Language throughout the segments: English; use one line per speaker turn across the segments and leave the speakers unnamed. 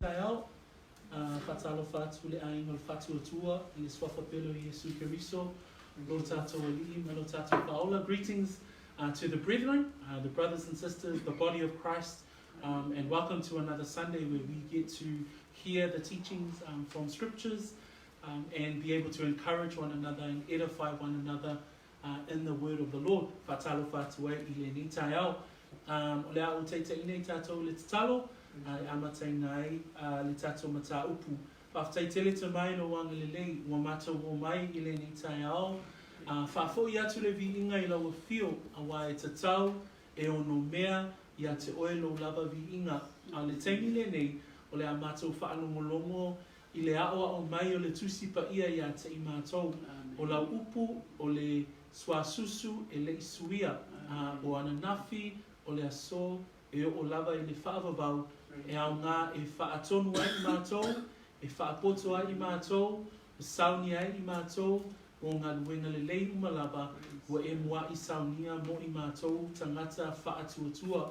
Tayo, fatalo fatu le aingo fatu atua, le swafa pelo Yesu Keriso, lo tato ali, malo tato paola. Greetings to the brethren, the brothers and sisters, the body of Christ, and welcome to another Sunday where we get to hear the teachings from scriptures and be able to encourage one another and edify one another in the word of the Lord. Fatalo fatu e ile ni tayo, le A'U te ine tato le talo. Amatai nai le tato mata upu. Whaftai tele te mai no wanga lelei, wa mata wo mai i le ni tai ao. Whafo i atu le vi inga i lawa fio, a wa e tatau, e ono mea, i a te oe lo lava vi inga. A le teimi le nei, o le amata o whaalongolongo, i le ao mai o le tusipa ia i a te i mātou. O la upu, o le swasusu, e le isuia, o ananafi, o le aso, e o lava i le whaavavau, e au ngā e whaatonu ai i mātou, e whaapoto ai i mātou, o sauni ai i mātou, o ngā luenga le lei umalava, o e mua i saunia mo i mātou, tangata whaatuatua.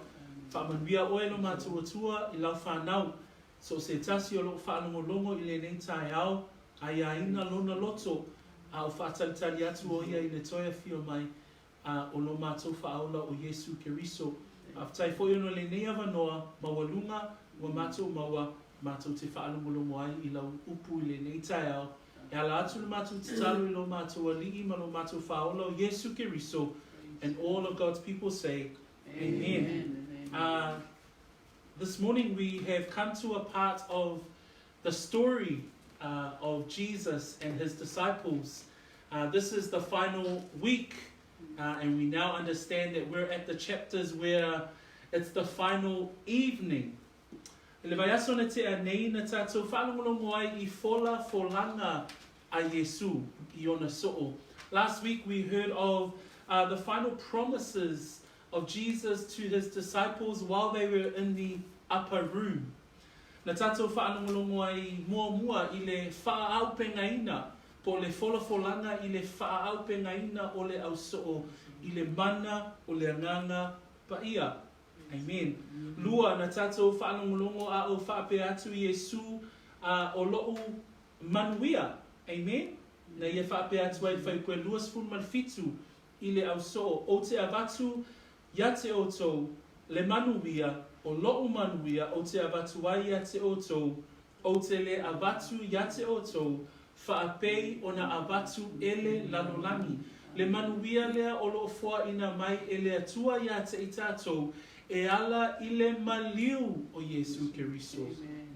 Whaamanuia oe lo mātuatua i lau whanau, so se tasi o lo whaanongolongo i le nei tai au, ai a ina lona loto, a o whaatalitari atu o ia i le toia fio mai, o lo mātou whaaola o Yesu Keriso. Aftai fo yono le nei avanoa, mawalunga, wa mātou maua, mātou te whaalongolongo ai i lau upu i le nei tai au. E ala atu le mātou te talo i lo mātou alii, ma lo mātou whaola o Yesu Keriso, and all of God's people say, Amen. This morning we have come to a part of the story of Jesus and his disciples. This is the final week. And we now understand that we're at the chapters where it's the final evening. Last week we heard of the final promises of Jesus to his disciples while they were in the upper room. Po le folanga i le whaau pengaina o le au soo, i le mana o le nganga paia. Amen. Lua na tātou whaanongolongo a o whaape atu Yesu o loo manuia. Amen. Na ia whaape atu ai whai koe luas fun malfitu i le au soo. O te avatu, ia te oto, le manuia, o loo manuia, o te avatu ai ia te oto, o te le avatu, ia te oto, whaapei o na avatu ele lanolangi. Le manuia lea o loo fua ina mai ele atua ia te i tātou e ala i le maliu o Yesu Keriso.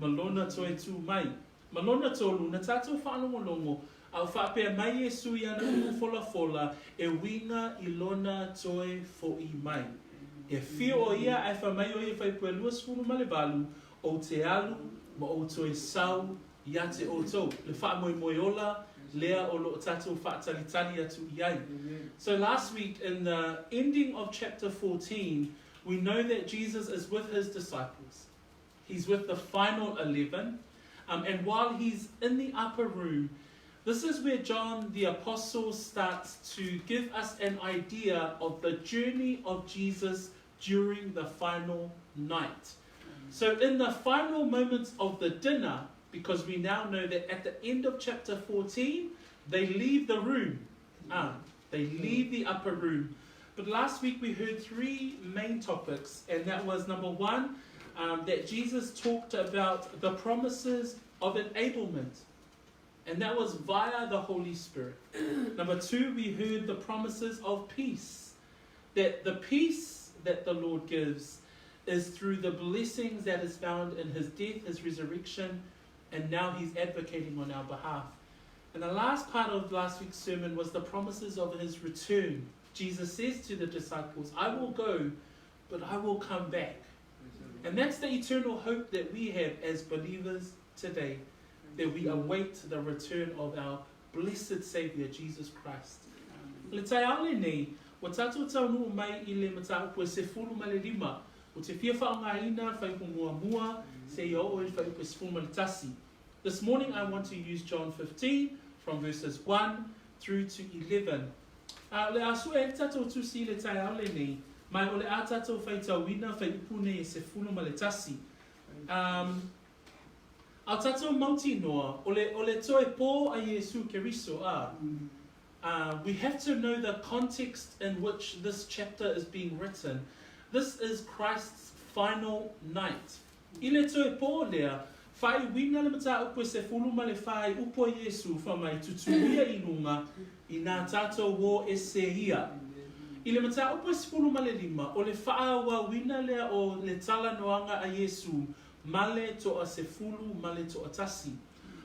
Malona toe tu mai. Malona tolu na tātou whaanongolongo au whaapea mai Yesu i ana umu fola e winga i lona toe fo i mai. E fio o ia ai whamai o ia whaipua luas funu malevalu o te alu ma o toe sau ia te oto, le whaamoe ola, lea o lo tātou whaatalitali atu iai. So last week, in the ending of chapter 14, we know that Jesus is with his disciples. He's with the final 11. And while he's in the upper room, this is where John the Apostle starts to give us an idea of the journey of Jesus during the final night. So in the final moments of the dinner, because we now know that at the end of chapter 14, they leave the room. They leave the upper room. But last week we heard three main topics, and that was number one, that Jesus talked about the promises of enablement, and that was via the Holy Spirit. Number two, we heard the promises of peace, that the peace that the Lord gives is through the blessings that is found in his death, his resurrection, and now he's advocating on our behalf. And the last part of last week's sermon was the promises of his return. Jesus says to the disciples, I will go, but I will come back. And that's the eternal hope that we have as believers today, that we await the return of our blessed Savior, Jesus Christ. Le tai A'U NEI, wa tātou taunu mai i le matau pue se fulu ma le lima, o te fia whaongaina, whai mua, se i o e whai pue se fulu ma le tasi. This morning I want to use John 15 from verses 1 through to 11. Le asu e tatou tu si le tai A'U NEI, mai o le a tatou whai tauina, whai upune e se fulu ma le tasi. Au tatou mauti noa, ole toe po a Yesu Keriso we have to know the context in which this chapter is being written. This is Christ's final night. Ile toe po lea, whai wina le mata upo se fulu ma le whai upo Yesu whamai tutuia inunga I nā tātou wo e se ia. Ile mata upo se fulu ma le lima, o le whaawa wina lea o le tala noanga a Yesu, male to a se fulu, male to a tasi.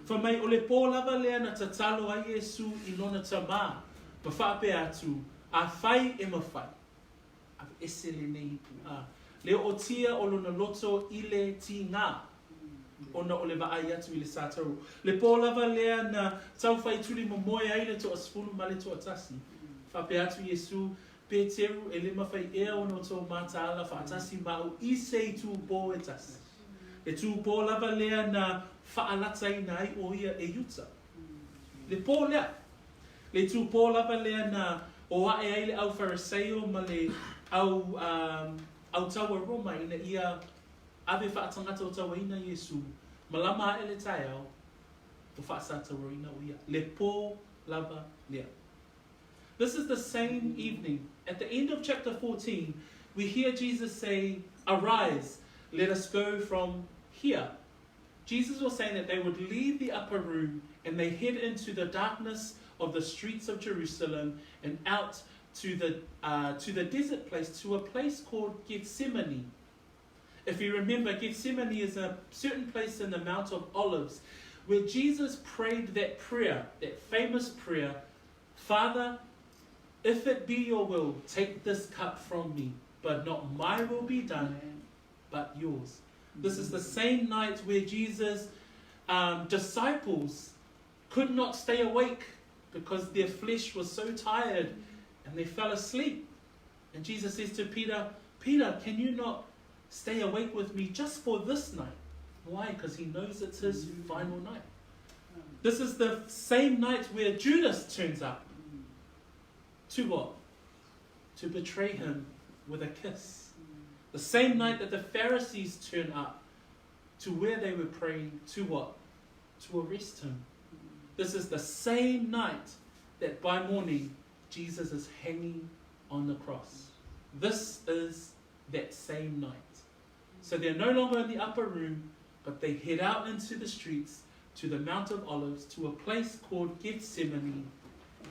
Whamai o le pō lava lea na tatalo a Yesu I lona tamā, pa whaape atu, a whai e mawhai. A ese le nei pu a. Leo o tia o lona loto ile ti ngā. Ona o le vaai atu I le sātaru. Le pō lava lea na tau whai tuli momoe aile to a spulu male to a tasi. Whape atu Yesu, Peteru e le mawhai ea ono tō mātaala whaatasi mau I se tu pō e tasi. E tu pō lava lea na whaalata I nai o ia e yuta. Le pō lea. Le tu pō lava lea na o ae aile au Phariseo ma le au taua Roma ina ia ave whaatangata o taua ina Yesu. Malama ele tai au o whaasata ro ina o ia. Le pō lava lea. This is the same evening. At the end of chapter 14, we hear Jesus say, "Arise, let us go from here." Jesus was saying that they would leave the upper room and they head into the darkness of the streets of Jerusalem and out to the desert place, to a place called Gethsemane. If you remember, Gethsemane is a certain place in the Mount of Olives where Jesus prayed that prayer, that famous prayer, "Father, if it be your will, take this cup from me, but not my will be done, but yours." This is the same night where Jesus' disciples could not stay awake because their flesh was so tired and they fell asleep. And Jesus says to Peter, "Peter, can you not stay awake with me just for this night?" Why? Because he knows it's his final night. This is the same night where Judas turns up. To what? To betray him with a kiss. The same night that the Pharisees turn up to where they were praying, to what? To arrest him. This is the same night that by morning Jesus is hanging on the cross. This is that same night. So they're no longer in the upper room, but they head out into the streets to the Mount of Olives, to a place called Gethsemane,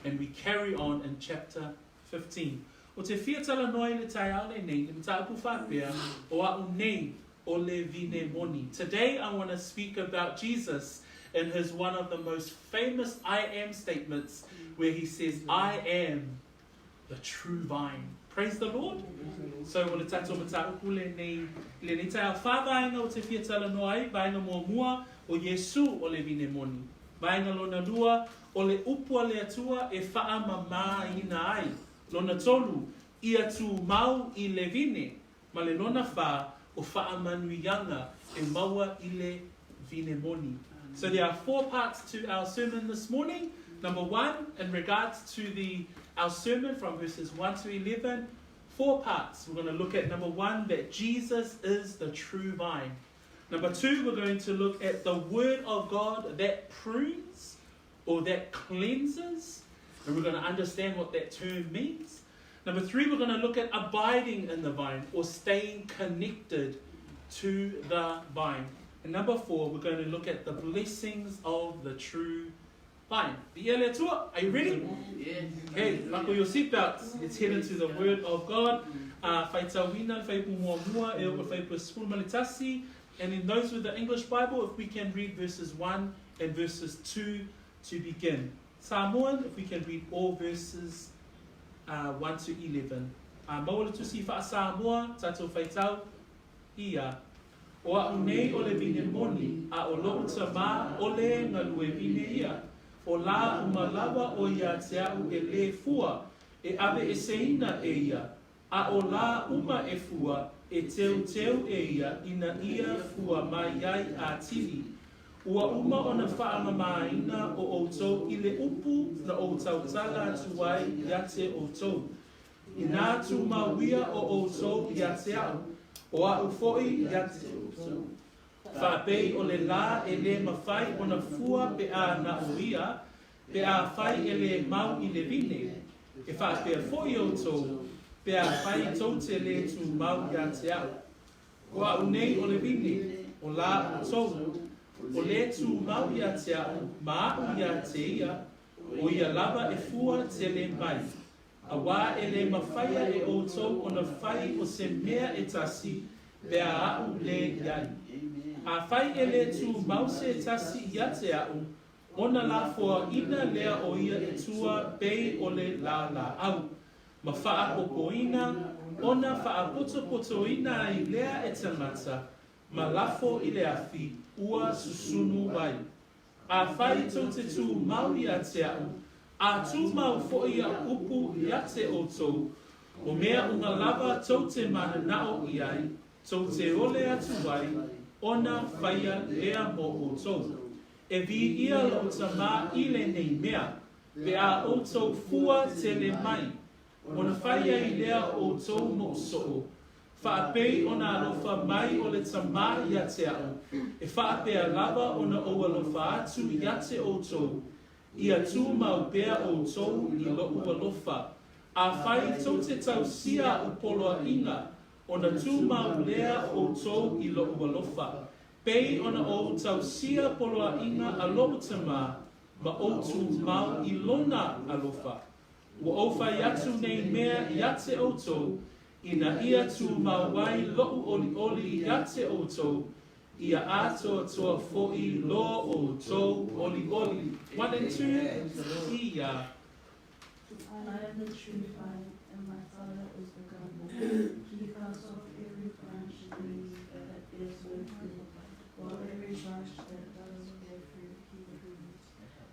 and we carry on in chapter 15. O te whiatala noi le tai au le nei, le mtaapu whapea, O A'U NEI, o le vine moni. Today I want to speak about Jesus in his one of the most famous I am statements, where he says, "I am the true vine." Praise the Lord. So o le tato mtaapu le nei tai au whawainga o te whiatala noi, vainga mua mua o Yesu o le vine moni. Vainga lona lua o le upua le atua e wha mama ina ai. Lona tolu, ia tu mau I le vine, ma le lona wha o wha manuianga e maua I le vine moni. So there are 4 parts to our sermon this morning. Number 1, in regards to our sermon from verses 1 to 11, 4 parts. We're going to look at number 1, that Jesus is the true vine. Number 2, we're going to look at the word of God that prunes or that cleanses. And we're going to understand what that term means. Number 3, we're going to look at abiding in the vine or staying connected to the vine. And number 4, we're going to look at the blessings of the true vine. Are you ready?
Yes.
Okay, buckle your seatbelts. Let's head into the word of God. And in those with the English Bible, if we can read verses 1 and verses 2 to begin. Samoan, if we can read all verses 1 to 11. Maola tusi wha Samoa, tato whaitau, ia. O A'U NEI o le vine moni, a o loo tamā o le ngalue vine ia. O la umalawa o ia te au e le fua, e ave e seina e ia. A o la uma e fua, e teu e ia, ina ia fua mai ai a tili. Ua uma o na whaamamaina o outou I le upu na o tautala atuai ia te outou. I nā tu mawia o outou ia te au, o A'u fo'i ia te outou. Whaapei o le la e le mawhai o na fua pe a na uia, pe a whai e le mau I le vine. E whaapea foi o tō, pe a whai tō te le tu mau ia te au. O A'u nei o le vine, o la o tō, o le tu mau ia te au, ma au ia te ia, o ia lava e fua te le mai. A wā e le mawhaia e o tō o na whai o se mea e tasi, pe a au le iai. A whai e le tu mau se tasi ia te au, ona la fua ina lea o ia e tua bei o le la au. Ma wha popoina, ona wha potoina I lea e tangata, ma lafo I le afi, ua susunu wai. A whai tō te tu mau ia te au, a tu mau fo ia upu ia te o tō, o mea unga lava tō te mana nao iai, tō te ole atu wai, ona whaia lea mo o tō. E vi ia lo tama I le nei mea, pe a o tō fua te le mai, ona whaia I lea o tō mo soo. Whaapei ona alofa mai o le tama ia te au, e whaapea lava ona o alofa atu ia te o tō, ia tu mau pea o tō I lo'u alofa. A whai tō te tau sia o poloa inga, ona tu mau lea o tō I lo'u alofa. Pei ona o tau sia poloa inga a lo'u tama, ma o tu mau I lona alofa. Ua o whai atu nei mea ia te o tō, ina ia tu mau wai lo'u oli oli ia te o tō, ia atoa toa fo'i lo o tō oli oli. 1 and 2, ia.
I am the true vine, and my Father is the gardener. He cuts off every branch in me that bears no fruit, while every branch that does bear fruit, he prunes,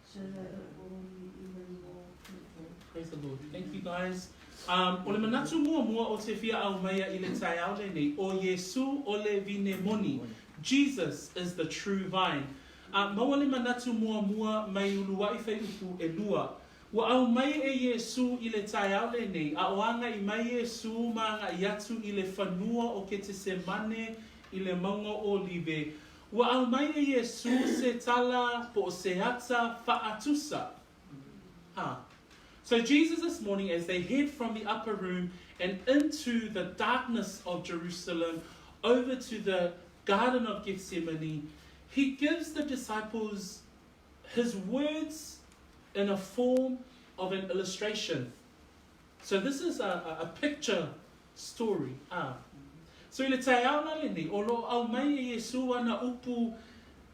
so that it will be even more fruitful.
Praise the Lord. Thank you, guys. O le manatu mua o te whia au maia I le tai au le nei, o Yesu o le vine moni. Jesus is the true vine. Maua le manatu mua mai uluai whai upu e lua. Wa au mai e Yesu I le tai au le nei, a oanga I mai Yesu maanga I atu I le whanua o ke te semane I le maunga o live. Wa au mai e Yesu se tala po se ata whaatusa. So Jesus this morning, as they head from the upper room and into the darkness of Jerusalem, over to the Garden of Gethsemane, he gives the disciples his words in a form of an illustration. So this is a picture story. So I le tai au na le nei, o lo au mai e Yesu ana upu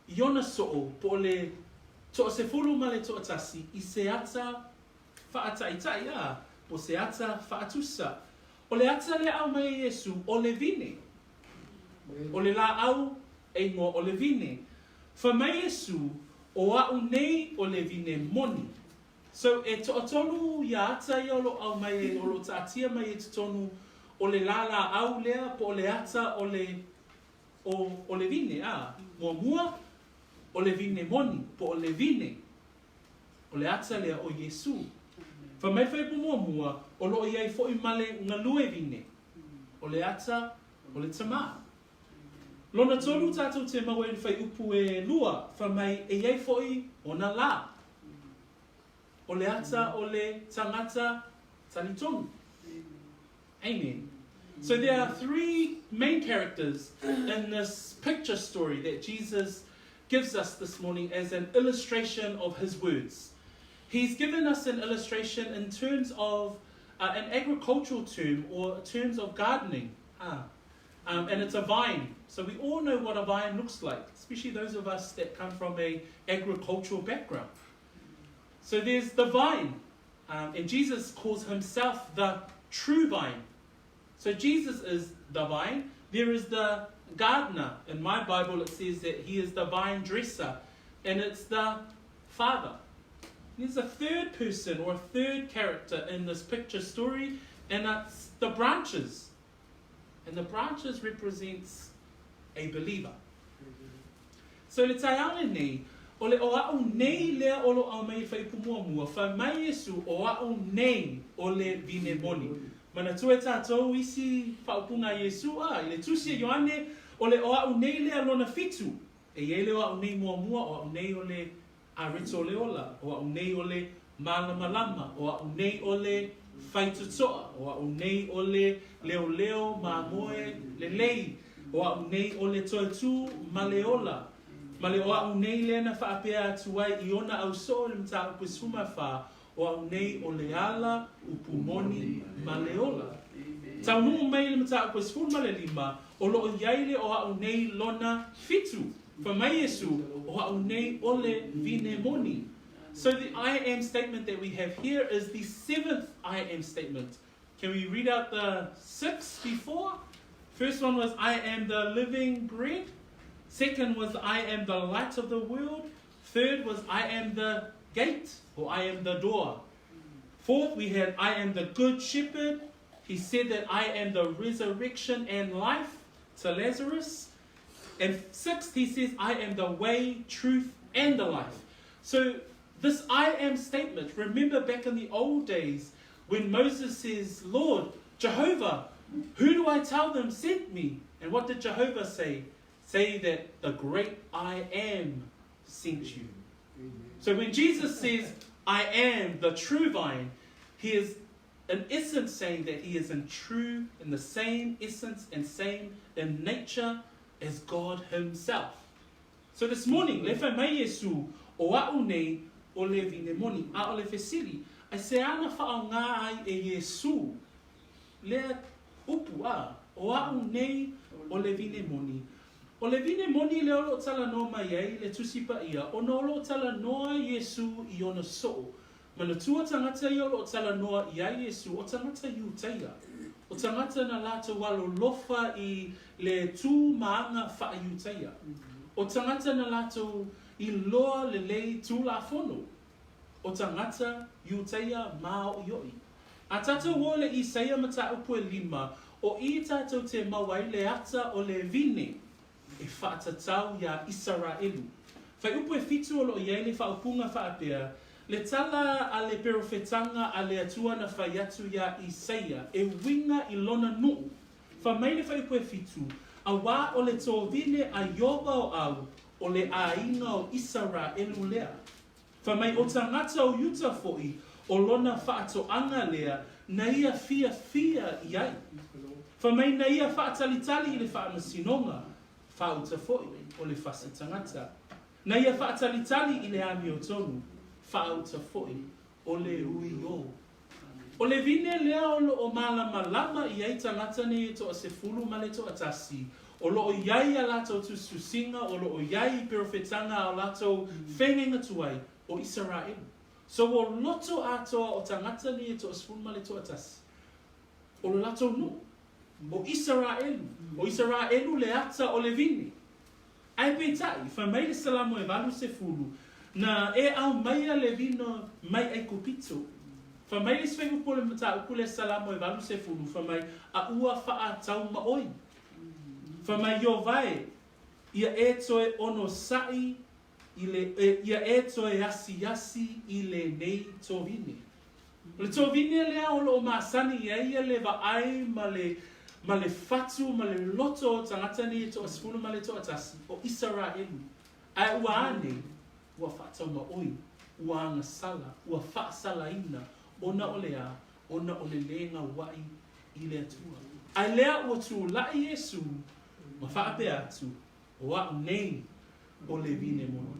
iona so'o, po le toa se fulu ma le toa tasi, I se ata whaataitai po se ata whaatusa. O le ata le au mai Yesu, o le vine. O le la au e ngō o le vine. Wha mai Yesu, o A'u nei o le vine moni. So e to'atonu ia ata I olo au mai e olo ta'atia mai e tonu o le la au lea po o le ata o le vine. Mua o le vine moni, po o le vine. O le ata lea o Yesu. Fa mai fai po mua, o lo iai fo I male ngalue vine. O le ata, o le tama. Lona tolu tātou te maua I fai upu e lua, fa mai e iai fo I o na la. O le ata, o le tangata, talitonu. Amen. So there are 3 main characters in this picture story that Jesus gives us this morning as an illustration of his words. He's given us an illustration in terms of an agricultural term or terms of gardening. And it's a vine. So we all know what a vine looks like, especially those of us that come from an agricultural background. So there's the vine. And Jesus calls himself the true vine. So Jesus is the vine. There is the gardener. In my Bible it says that he is the vine dresser. And it's the Father. There's a third person or a third character in this picture story, and that's the branches. And the branches represents a believer. So le tai au nei, o le O A'u nei lea olo au mai whai pumuamua, wha mai Yesu O A'u nei o le vine moni. Mana tue tātou isi whaupunga Yesu I le tusi Ioane, O le o a'u nei lea lona fitu. E iei le o a'u nei mua mua, o a'u nei o le arito le ola, o a'u nei o le malama lama, o a'u nei o le faitutoa, o a'u nei o le leo leo mamoe le lei, o a'u nei o le toetu ma le ola. Ma le o a'u nei le na whaapea atu ai I ona au so le mta upe suma wha, o a'u nei o le ala upu moni ma le ola. Tau nuu mai le mta upe suma le lima, o lo o iaile o a'u nei lona fitu. For mai Yesu, o a'u nei o le vine moni. So the I am statement that we have here is the 7th I am statement. Can we read out the 6 before? First one was I am the living bread. Second was I am the light of the world. Third was I am the gate, or I am the door. Fourth, we had I am the good shepherd. He said that I am the resurrection and life to Lazarus. And sixth, he says I am the way, truth, and the life. So this I am statement, remember back in the old days when Moses says, Lord, Jehovah, who do I tell them sent me? And what did Jehovah say? Say that the great I am sent you. So when Jesus says, I am the true vine, he is in essence saying that he is in the same essence and same in nature as God himself. So this morning, le whai mai Yesu, o a'u nei, o le vine moni, a o le fesiri, ai se ana whao ngā ai e Yesu, le upu a, o a'u nei, o le vine moni. O le vine moni le olo tala noa mai ai, le tusipa ia, o no olo tala noa Yesu I ona so. Ma na tua tangata I olo tala noa I ai Yesu, o tangata I utaia. O tangata na lata walo lofa I le tū maanga wha I utaia. O tangata na lato I loa le lei tū la fono. O tangata I utaia mao I oi. A tata wo le Isaia mata upu e 5, o I tatou te mawai le ata o le vine. E whaatatau ia Israelu. Whai upu e fitu o lo iei le whaupunga whaapea, le tala a le perofetanga a le atua na whai atu ia Isaia, e winga I lona nuu. Wha mai le whai upu e fitu, a wā o le tōvine a Iowa o au, o le ainga o Israelu lea. Wha mai o tangata o Utah fo'i, o lona whaatoanga lea, na ia fia iai. Wha mai na ia whaatalitali I le whaamasinonga, whauta fo'i o le whasa tangata. Na ia whaatalitali I le ami o tonu, whauta fo'i o le ui o. O le vine lea o lo o malama lama I ai tangata ne to a se fulu ma le to atasi. O lo o iai a lato tu susinga, o lo o iai perofetanga o lato whengenga tuai o Israel. So o loto atoa o tangata ne to a se fulu ma le to atasi. O lo lato nu. O Israelu le ata o le vini. Ai peitai, wha mai le salamo e walu se fulu, na e au maia le vino mai ai kupito. Wha mai le swengu pole mata upu le salamo e walu se fulu, wha mai a ua wha tau maoi. Wha mai yo vai, ia e toe ono sai, ia e toe yasi I le nei tō vini. Le tō vini lea o lo maasani ia le va ai ma le fatu, ma le loto tangata ni to asfunu ma le to atasi o Israel. Ai Ioane, ua whatau ma oi, ua anga sala, ua wha sala ina, ona o lea, ona o le lenga wai I le atua. Ai lea ua tu lai Yesu, ma whaape atu, o a'u nei o le vine mono.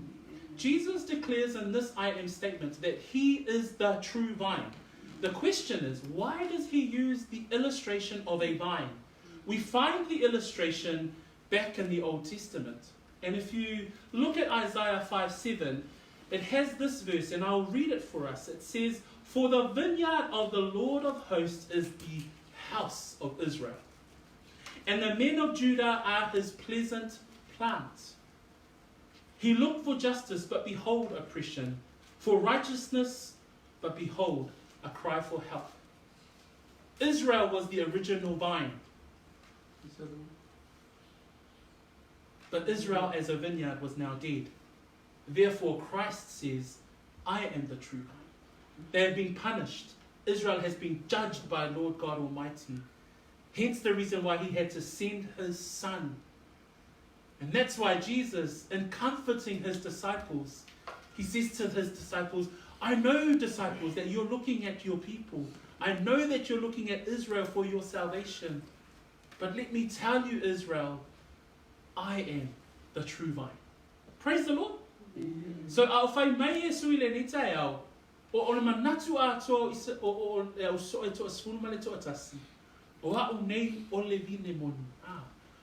Jesus declares in this I am statement that he is the true vine. The question is, why does he use the illustration of a vine? We find the illustration back in the Old Testament. And if you look at Isaiah 5:7, it has this verse, and I'll read it for us. It says, "For the vineyard of the Lord of hosts is the house of Israel, and the men of Judah are his pleasant plant. He looked for justice, but behold oppression, for righteousness, but behold a cry for help." Israel was the original vine. But Israel as a vineyard was now dead. Therefore Christ says, I am the true vine. They have been punished. Israel has been judged by Lord God Almighty. Hence the reason why he had to send his son And that's why Jesus, in comforting his disciples, he says to his disciples, I know, disciples, that you're looking at your people. I know that you're looking at Israel for your salvation. But let me tell you, Israel, I am the true vine. Praise the Lord. So au whai mai Yesu I le nitai au, o le manatu a to o so e to asfulu male to atasi. O A'U NEI o le vine moni.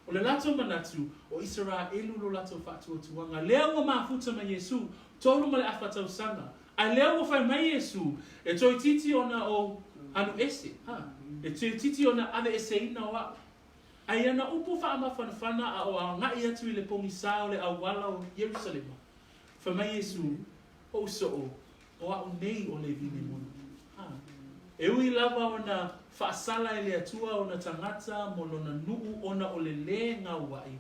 O le lato manatu o Israelu lo lato fatu o tuanga. Leo o mafuta ma Yesu, tolu male afata usanga. A leo o whai mai Yesu, e toi titi ona o anu ese. E toi titi ona ave ese ina o A'u. Ai ana upu wha ama whanawhana a o a ngai atu I le pongi sao le awala o Yerusalema. Whamai Yesu, o so o A'U NEI o le vine moni. E ui lava ona whaasala e le atua ona tangata mo lona nuu ona o le ngā wai.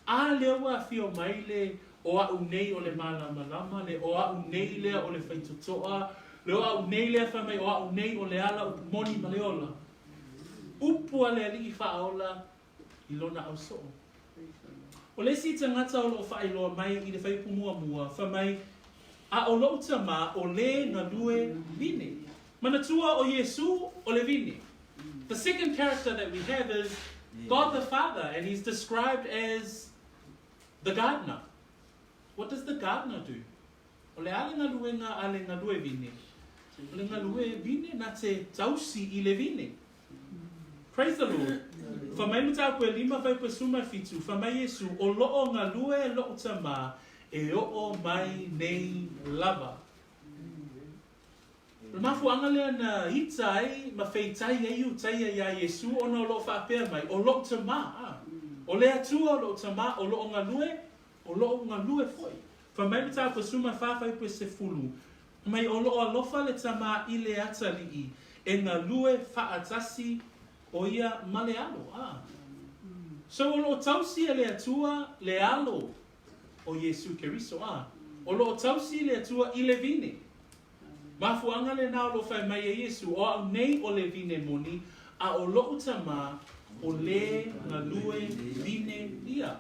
A lewa fio mai le o A'U NEI o le malama le o A'U NEI lea o le whaitotoa, le o A'U NEI lea whamai o A'U NEI o le ala upu moni maleola. Upua le ali I whaola I lona au so. O le si tangata o lo whailoa mai I le whaipu mua whamai a o lo tama o le ngā lue vine. Manatua o Yesu o le vine. The second character that we have is God the Father, and he's described as the gardener. What does the gardener do? O le ale ngā luenga ale ngā lue vine. O le ngā lue vine na te tausi I le vine. Praise the Lord. Whamai muta koe lima vai koe suma fitu, whamai Yesu, o loo ngā lue loo tama, e o mai nei lava. Mafu angalea na hitai, ma feitai eiu, tai ia Yesu, ona o loo whaapea mai, o loo tama. O le atua o loo tama, o loo ngā lue foi. Whamai muta koe suma whawhai koe se fulu, mai o loo alofa le tama I le atali e ngā lue whaatasi, o ia male alo. So o loo tausi le atua le alo o Yesu Keriso. O loo tausi le atua I le vine. Mafuanga le nao lo whai mai e Yesu o A'U NEI o le vine moni a o loo tama o le ngā lue vine ia.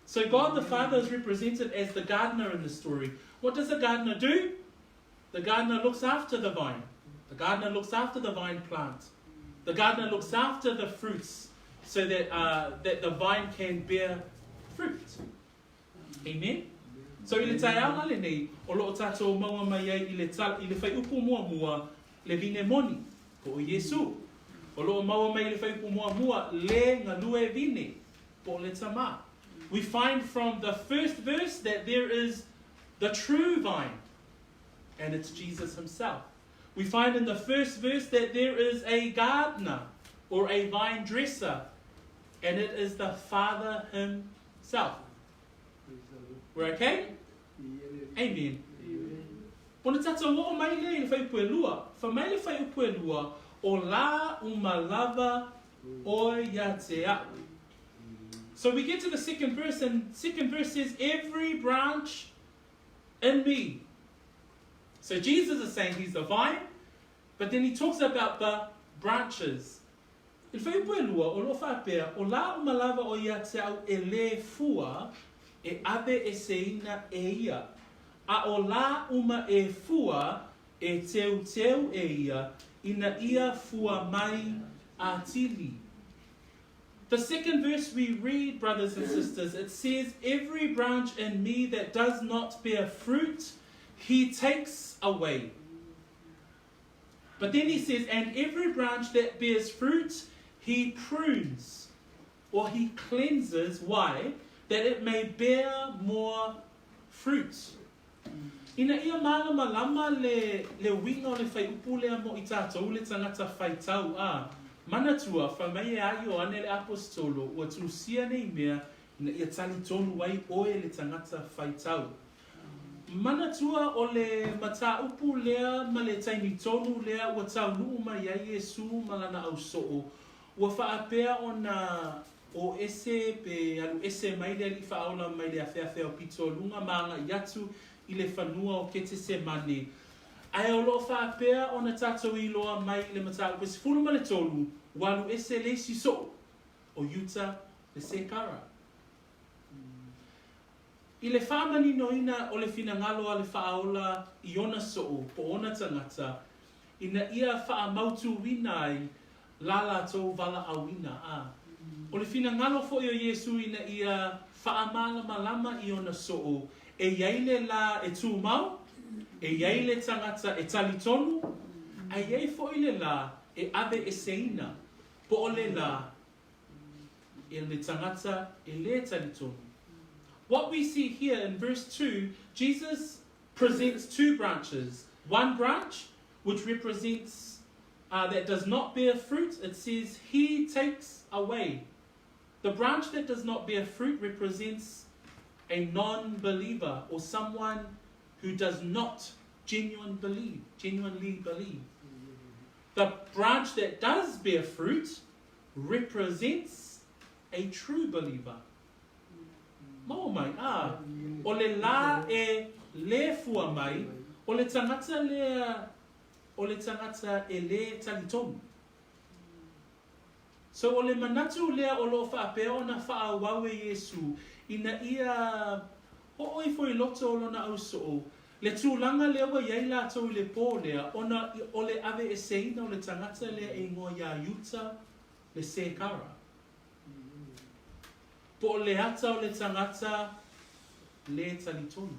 So God the Father is represented as the gardener in the story. What does the gardener do? The gardener looks after the vine. The gardener looks after the vine plant. The gardener looks after the fruits so that that the vine can bear fruit. Amen? So I le tai anga le nei, o loo tātou maua mai ai I le whai upu mua le vine moni, po o Yesu. O loo maua mai I le whai upu mua le ngā lue vine, po le tama. We find from the first verse that there is the true vine, and it's Jesus himself. We find in the first verse that there is a gardener or a vine dresser, and it is the Father himself. We're okay? Amen. Pona tata o mai le I whai pue lua. Whamai le whai pue lua o la umalava o ia te a'u. So we get to the second verse, and second verse says, every branch in me. So Jesus is saying he's the vine, but then he talks about the branches. Il whai pue lua o lo whapea o la umalava o ia te a'u e le fua e abe e seina e ia. A o la uma e fua e teu e ia, ina ia fua mai a tili. The second verse we read, brothers and sisters, it says, every branch in me that does not bear fruit, he takes away. But then he says, and every branch that bears fruit, he prunes, or he cleanses. Why? That it may bear more fruit. Ina ia malama lama le winga o le whai upu lea mo I tātou le tangata whai tau a. Manatua, whamai e ai Ioane le apostolo, ua tūsia nei mea, ina ia tali tonu wai oe le tangata whai tau. Manatua o le mata upu lea, ma le taimi tonu lea, ua tau nuu mai ai Yesu malana au soo. Ua whaapea o ese pe alu ese mai le li whaola mai le awhewhea o pito lunga maanga I atu I le whanua o kete se mane. Ai o lo whaapea o na tātou I loa mai le mata upu se fulu ma le tolu, walu ese le si so o Utah le se kara. I le whaamani noina o le finangalo a le whaaola I ona soo po ona tangata, ina ia whaamautu wina ai lala tau vala awina a. O le finangalo fo o Yesu ina ia whaamala malama I ona soo, e yaile la e tūmau, e yaile tangata e talitonu, a yei fo ile la e ave e seina, po o le la e le tangata e le talitonu. What we see here in verse 2, Jesus presents two branches. One branch, which represents that does not bear fruit, it says, he takes away. The branch that does not bear fruit represents a non-believer or someone who does not genuinely believe. The branch that does bear fruit represents a true believer. Mau mai, o le la e le fua mai, o le tangata e le talitonu. So o le manatu lea o lo whaapea o na whaawau e Yesu, ina ia ho'oi foi loto o lona ausoo, le tūlanga lea wa iei lātou I le pō lea, o le ave e seina o le tangata lea e ngoa ia yuta le sekara. Po le ata o le tangata le talitonu.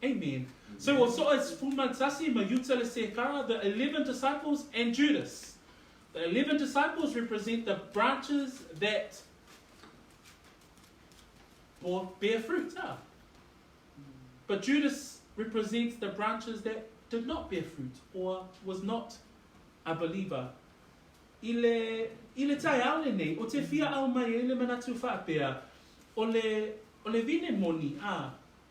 Amen. So it's fumatasi ma yuta le sekara, the 11 disciples and Judas. The 11 disciples represent the branches that bear fruit. But Judas represents the branches that did not bear fruit or was not a believer. Ile tai au nei, o te fia au mai ele manatu whaapea, o le vine moni,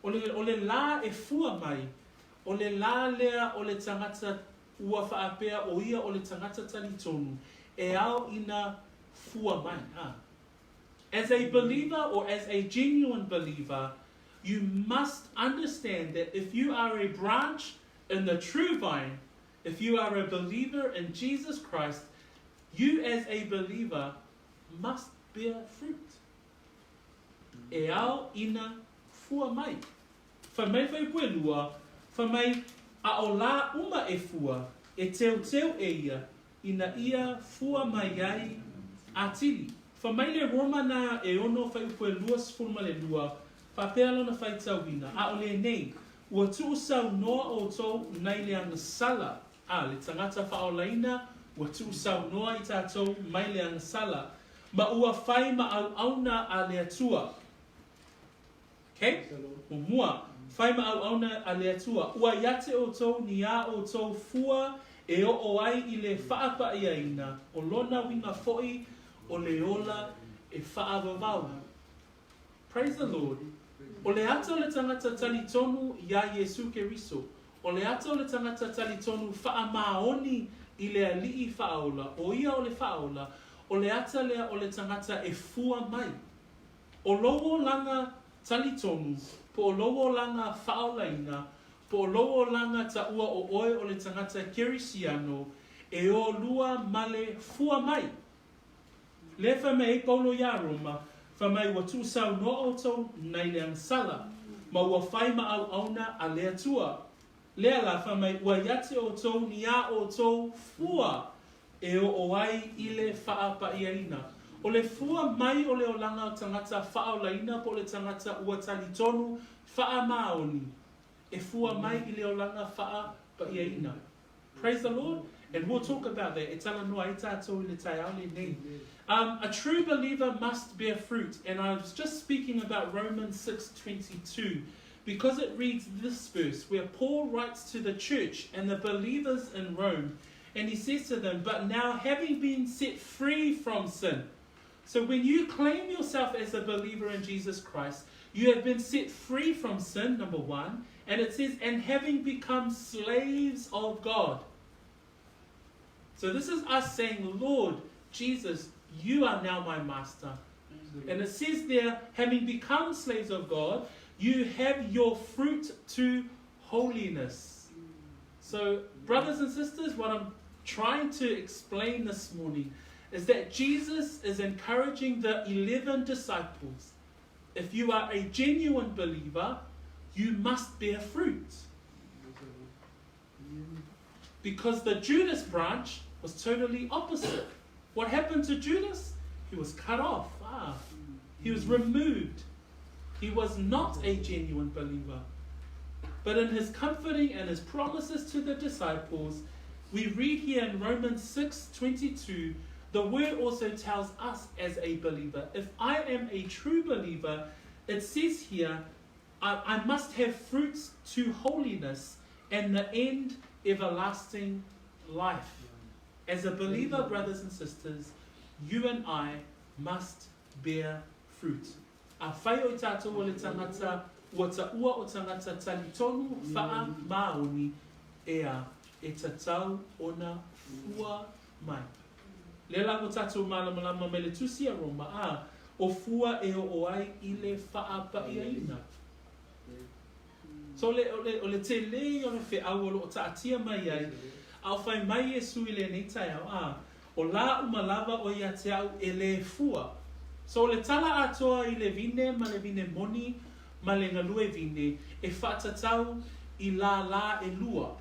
o le la e fua mai, o le la lea o le tangata ua whaapea o ia o le tangata talitonu, e au ina fua mai. As a believer or as a genuine believer, you must understand that if you are a branch in the true vine, if you are a believer in Jesus Christ, you as a believer must bear fruit. E au ina fua mai. Whamai whai koe lua, whamai a o la uma e fua, e teo e ia, ina ia fua mai ai atili. Whamai le romana e ono whai koe lua sfulma le lua, whapea lona whai tauina, a o le nei, ua tuu sau noa o tau nei le anga sala, le tangata whaolaina, ua tuu sau noa I tātou mai le anga sala, ma ua whai ma au auna a le atua. Okay? O mua, whai ma au auna a le atua. Ua iate o tau ni a o tau fua e o ai I le whaapa ia ina, o lona winga foi o le ola e whaavavau. Praise the Lord. O le ato le tangata talitonu ia Yesu Keriso. O le ato le tangata talitonu whaamaoni I le ali'i whaola, o ia o le whaola, o le ata lea o le tangata e fua mai. O lowo langa talitonu, po o lowo langa whaolaina, po o lowo langa ta ua o oe o le tangata kerisiano, e o lua male fua mai. Le whamei paulo ia Roma, whamei wa tu sau no o tau nei le ansala, ma ua whai ma au auna a lea tua. Lea la whamai ua yate o tau ni a o tau fua e o ai I le whaapa iaina. O le fua mai o le o langa o tangata whaolaina po le tangata ua talitonu wha maoni. E fua mai I le o langa whaapa iaina. Praise the Lord. And we'll talk about that. E tala noa I tātou I le tai au le nei. A true believer must bear fruit. And I was just speaking about Romans 6:22. Because it reads this verse where Paul writes to the church and the believers in Rome, and he says to them, but now having been set free from sin. So when you claim yourself as a believer in Jesus Christ, you have been set free from sin, number one, and it says, and having become slaves of God. So this is us saying, Lord Jesus, you are now my master. And it says there, having become slaves of God, you have your fruit to holiness. So, brothers and sisters, what I'm trying to explain this morning is that Jesus is encouraging the 11 disciples if you are a genuine believer, you must bear fruit. Because the Judas branch was totally opposite. What happened to Judas? He was cut off. He was removed. He was not a genuine believer. But in his comforting and his promises to the disciples, we read here in Romans 6:22, the word also tells us as a believer, if I am a true believer, it says here, I must have fruits to holiness and the end everlasting life. As a believer, brothers and sisters, you and I must bear fruit. A whai o tātou o le tangata, ua ta ua o tangata tali tonu wha moni ea e tatau ona fua mai. Lela o tātou malamalama me le tusi a Roma, o fua e o ai I le wha pa'iaina. So o le te le o le whi au o lo taatia mai ai, au whai mai e sui le neitai au, o la umalava o ia te au e le fua. So le tala atoa I le vine, ma le vine moni, ma le ngalue vine, e whaatatau I la e lua.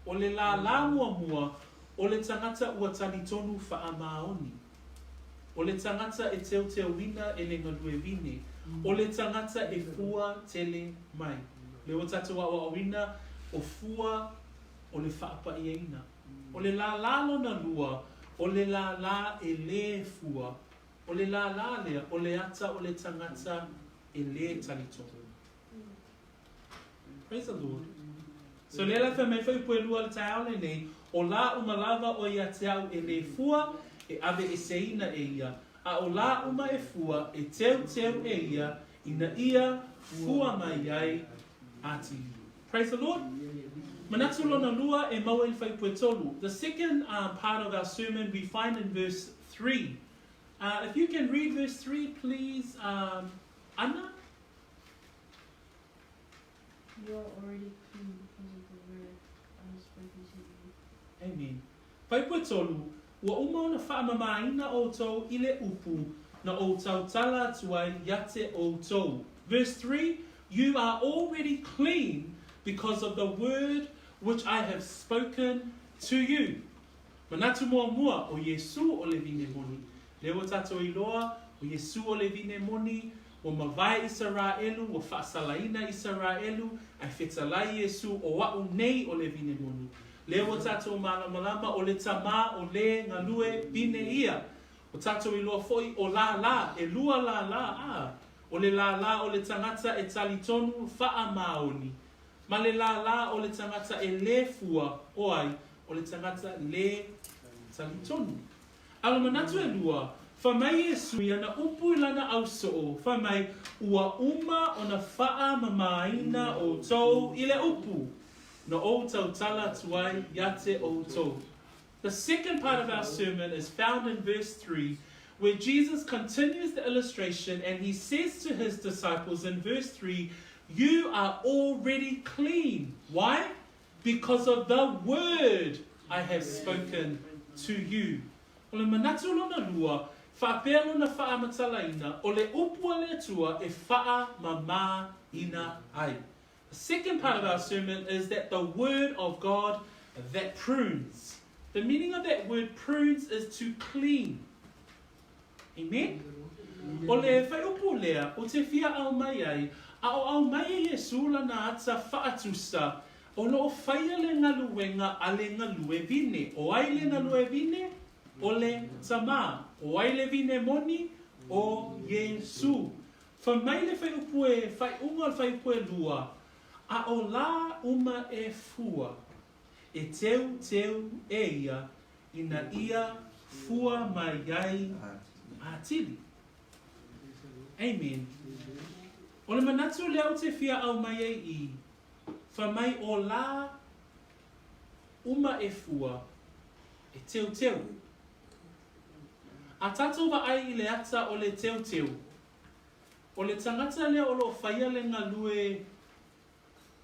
O le la mua, o le tangata ua tani tonu wha maoni. O le tangata e teo wina e le ngalue vine. O le tangata e fua tele mai. Le o tatua o awina o fua o le whaapa ieina. O le la lona lua, o le la e le fua. O le la lea, o le ata o le tangata e le talitonu. Praise the Lord. So le la wha mai whai pue lua le tai aole nei, o la umalava o ia te au e le fua, e ave e seina e ia. A o la uma e fua, e teu e ia, ina ia fua mai ai ati. Praise the Lord. Manatu lona lua e mau e whai pue tolu. The second part of our sermon we find in verse 3. If you can read verse 3, please, Anna.
You are already clean because of the word I have spoken to you.
Amen. Whaipua tolu, ua uma na whaamamaina o tau I le upu na o tau tala tuai yate o tau. Verse 3, you are already clean because of the word which I have spoken to you. Manatu mua o Yesu o le vine moni. Leo tato I loa o Yesu o le vine moni, o mawai Israelu, o whaasalaina Israelu, ai whetalai Yesu o A'U NEI o le vine moni. Leo tato malamalama o le tama o le ngalue vine ia. O tato I loa foi o la, e lua la, o le la o le tangata e talitonu wha maoni. Ma le la o le tangata e le fua oai, o le tangata le talitonu. Alo manatu e lua, whamai e sui ana upu lana au soo, whamai ua uma o na wha mamaina o tau I le upu, na o tau tala tuai yate o tau. The second part of our sermon is found in verse 3, where Jesus continues the illustration and he says to his disciples in verse 3, you are already clean. Why? Because of the word I have spoken to you. O le manatu lona lua, whaapea lona whaamatalaina, o le upua le atua e wha mama ina ai. The second part of our sermon is that the word of God that prunes. The meaning of that word prunes is to clean. Amen? O le whai upu lea, o te fia au mai ai, a o au mai Yesu lana ata whaatusa, o lo whaia le ngaluenga a le ngalue vine. O ai le ngalue vine, o le tama. O ai le vine moni, o Yesu. Whamai le whai upu e, whai unga le whai upu e lua, a o la uma e fua, e teu e ia, ina ia fua mai ai atili. Amen. O le manatu leo te fia au mai e I, whamai o la uma e fua, e teu. A tatou wa ai I le ata o le teu. O le tangata lea o lo whaia le ngalue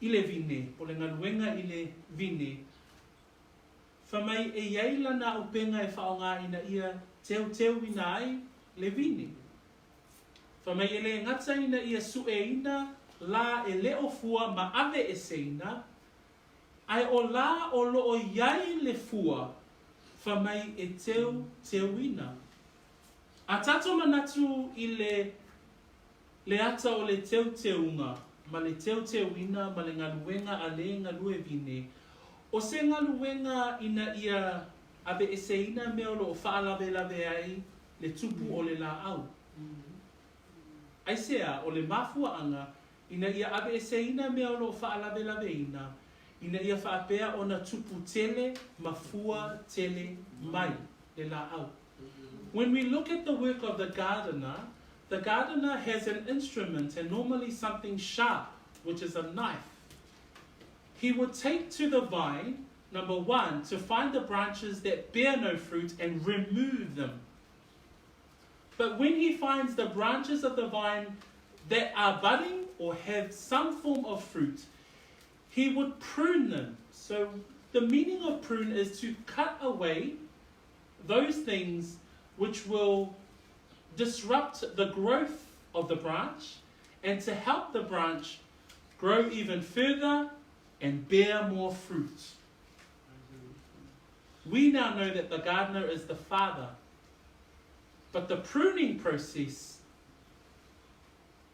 I le vine, o le ngaluenga I le vine. Whamai e iaila na upenga e whaonga ina ia teu ina ai le vine. Whamai ele ngata ina ia su e ina la e leo fua ma ave e seina, ai o la o lo o iai le fua, whamai e teu ina. A tato manatu i le ata o le teunga, ma le teuina, ma le ngaluenga a le ngalue vine, o se ngaluenga ina ia abe e seina mea o lo o whaalawe lawe ai le tupu o le la au. Ai sea, o le mafua anga, ina ia abe e seina mea o lo o whaalawe lawe ina ia whaapea o na tupu tele, mafua tele mai le la au. When we look at the work of the gardener has an instrument and normally something sharp, which is a knife. He would take to the vine, number one, to find the branches that bear no fruit and remove them. But when he finds the branches of the vine that are budding or have some form of fruit, he would prune them. So the meaning of prune is to cut away those things which will disrupt the growth of the branch and to help the branch grow even further and bear more fruit. We now know that the gardener is the Father, but the pruning process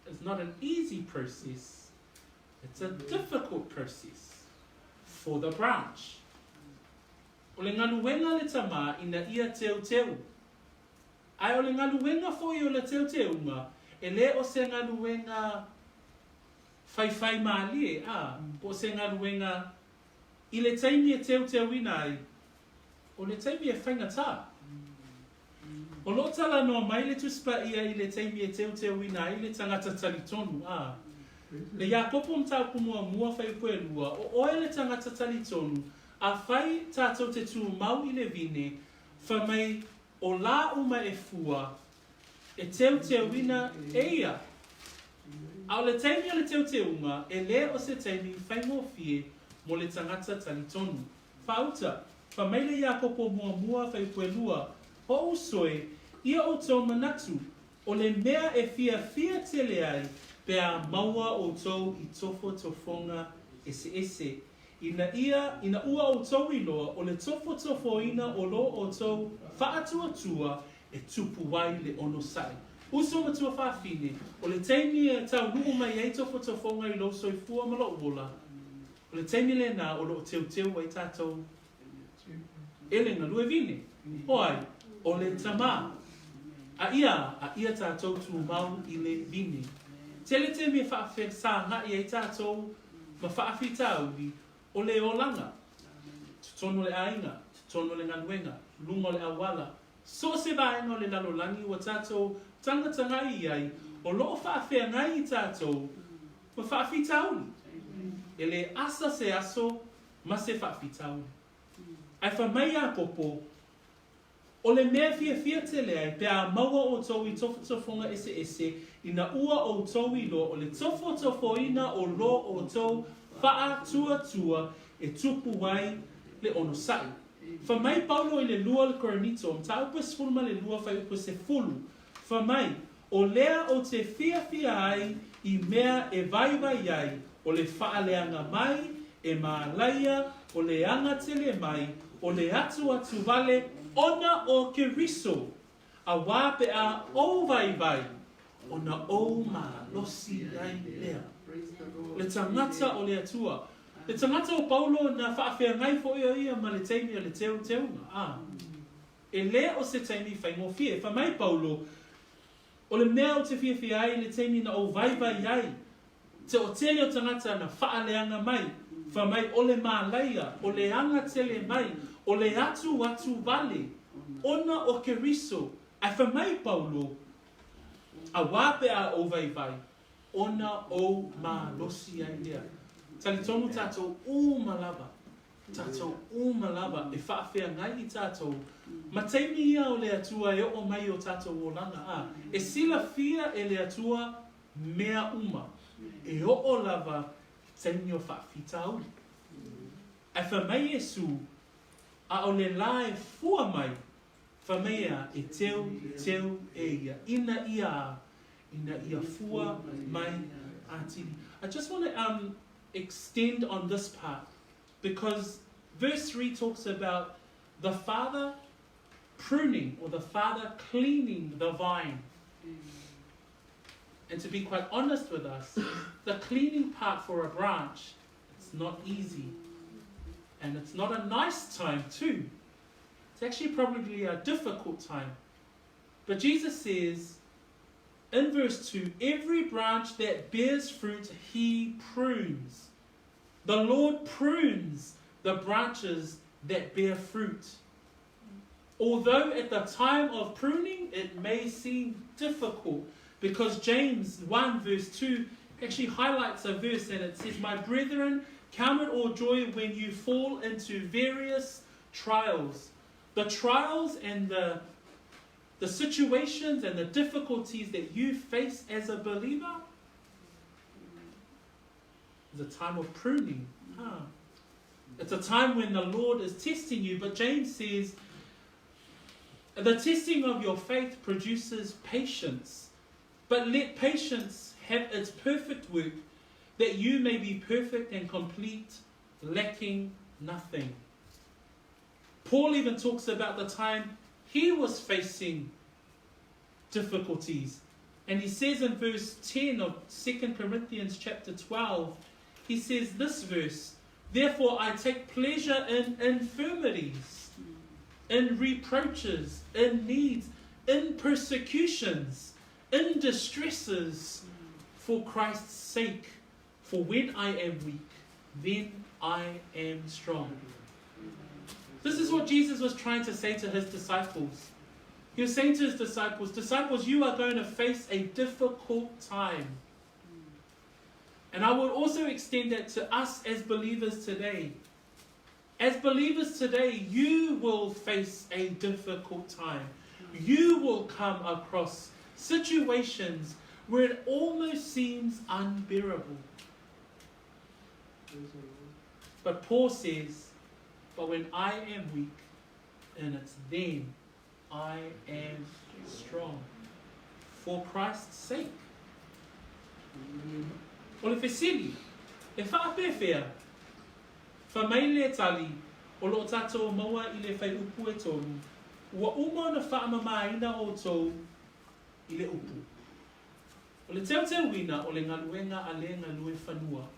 is not an easy process. It's a difficult process for the branch. O le ngaluenga le tama ina ia teu. Ai o le ngaluenga foi o le teuteunga, e le o se ngaluenga whai maali o se ngaluenga i le taimi e teuina ai, o le taimi e whaingata. O lo tala no mai le tuspa ia i le taimi e teuina ai le tangata talitonu le ia popo mtau kumua mua whai puelua, o oe le tangata talitonu, a whai tātou te tū mau i le vine, whamai o la uma e fua, e teuina e ia. A o le taimi o le teuteunga, e le o se taimi whaingofie mo le tangata talitonu. Whauta, whamai le ia popo mua whai puelua, ho usoi, ia o tau manatu, o le mea e fia tele ai, pea maua o tau i tofo tofonga ese. Ina ua o tau iloa, o le tofo ina o lo o tau whaatua e tupu wai le ono sai. Uso matua whaafine, o le teimi e tau nuu mai e tofo tofonga i lo soifua ma lo uola. O le teimi le nā o lo teu wai tātou ele na lue vine. Hoai, o le tama, a ia tātou tu mau i le vine. Tele te me whaafe sā ngai e tātou ma whaafi tāuli o le olanga. Tutono le ainga, tutono le nganuenga, lungo le awala. So se vaenga o le lalolangi wa tātou tangata ngai ai, o loo whaafe ngai i tātou ma whaafi tāuli. E le asa se aso ma se whaafi tāuli. Ai whamai a popo, o le mea fia tele ai, pea maua o tau i tofonga ese, ina ua o tau i lo, o le tofo ina o lo o tau wha tua e tupu wai le ono sai. Whamai Paulo i le lua le koronito, mta upa sfulma le lua whai upa se fulu. Whamai, o lea o te fia ai i mea e vai ai, o le whaaleanga mai, e maalaia, o le anga tele mai, o le atu vale, ona o ke riso, a wape a o vai, ona o ma losi ai lea. Le tangata o le atua. Le tangata o Paulo na whaafea ngai fo ia ma le teimi o le teunga. E le o se teimi whaingofie. Whamai Paulo, o le mea o te fia ai le teimi na o vai ai. Te o tele o tangata na whaaleanga mai. Whamai o le maalaia, o le anga tele mai, o le atu vale, ona o ke riso, a whamai Paulo, a wape a o vai, ona o ma losi ai lea. Tali tonu tātou umalava, e whaafea ngai i tātou, ma teimi ia o le atua e o mai o tātou o langa e sila fia e le atua mea uma, e o lava teimi o whaafitau. A whamai Jesu, a o le lae fua mai, whamea e teu e ia, ina ia, ina ia fua mai atili. I just want to extend on this part, because verse 3 talks about the Father pruning, or the Father cleaning the vine. And to be quite honest with us, the cleaning part for a branch, it's not easy. And it's not a nice time too. It's actually probably a difficult time. But Jesus says in verse 2, every branch that bears fruit, he prunes. The Lord prunes the branches that bear fruit. Although at the time of pruning, it may seem difficult, because James 1 verse 2 actually highlights a verse, and it says, "My brethren, count it all joy when you fall into various trials." The trials and the situations and the difficulties that you face as a believer is a time of pruning. It's a time when the Lord is testing you. But James says, the testing of your faith produces patience. But let patience have its perfect work, that you may be perfect and complete, lacking nothing. Paul even talks about the time he was facing difficulties. And he says in verse 10 of 2 Corinthians chapter 12, he says this verse, "Therefore I take pleasure in infirmities, in reproaches, in needs, in persecutions, in distresses, for Christ's sake. For when I am weak, then I am strong." This is what Jesus was trying to say to his disciples. He was saying to his disciples, you are going to face a difficult time. And I would also extend that to us as believers today. As believers today, you will face a difficult time. You will come across situations where it almost seems unbearable. But Paul says, "But when I am weak, and it's then I am strong, for Christ's sake." O le fesili, e whaapewhea, whamaile tali, o lo tatou maua I le whai upu e tonu, ua uma na whaamamaina o tou I le upu. O le teo wina o le ngaluenga a le ngalue whanua.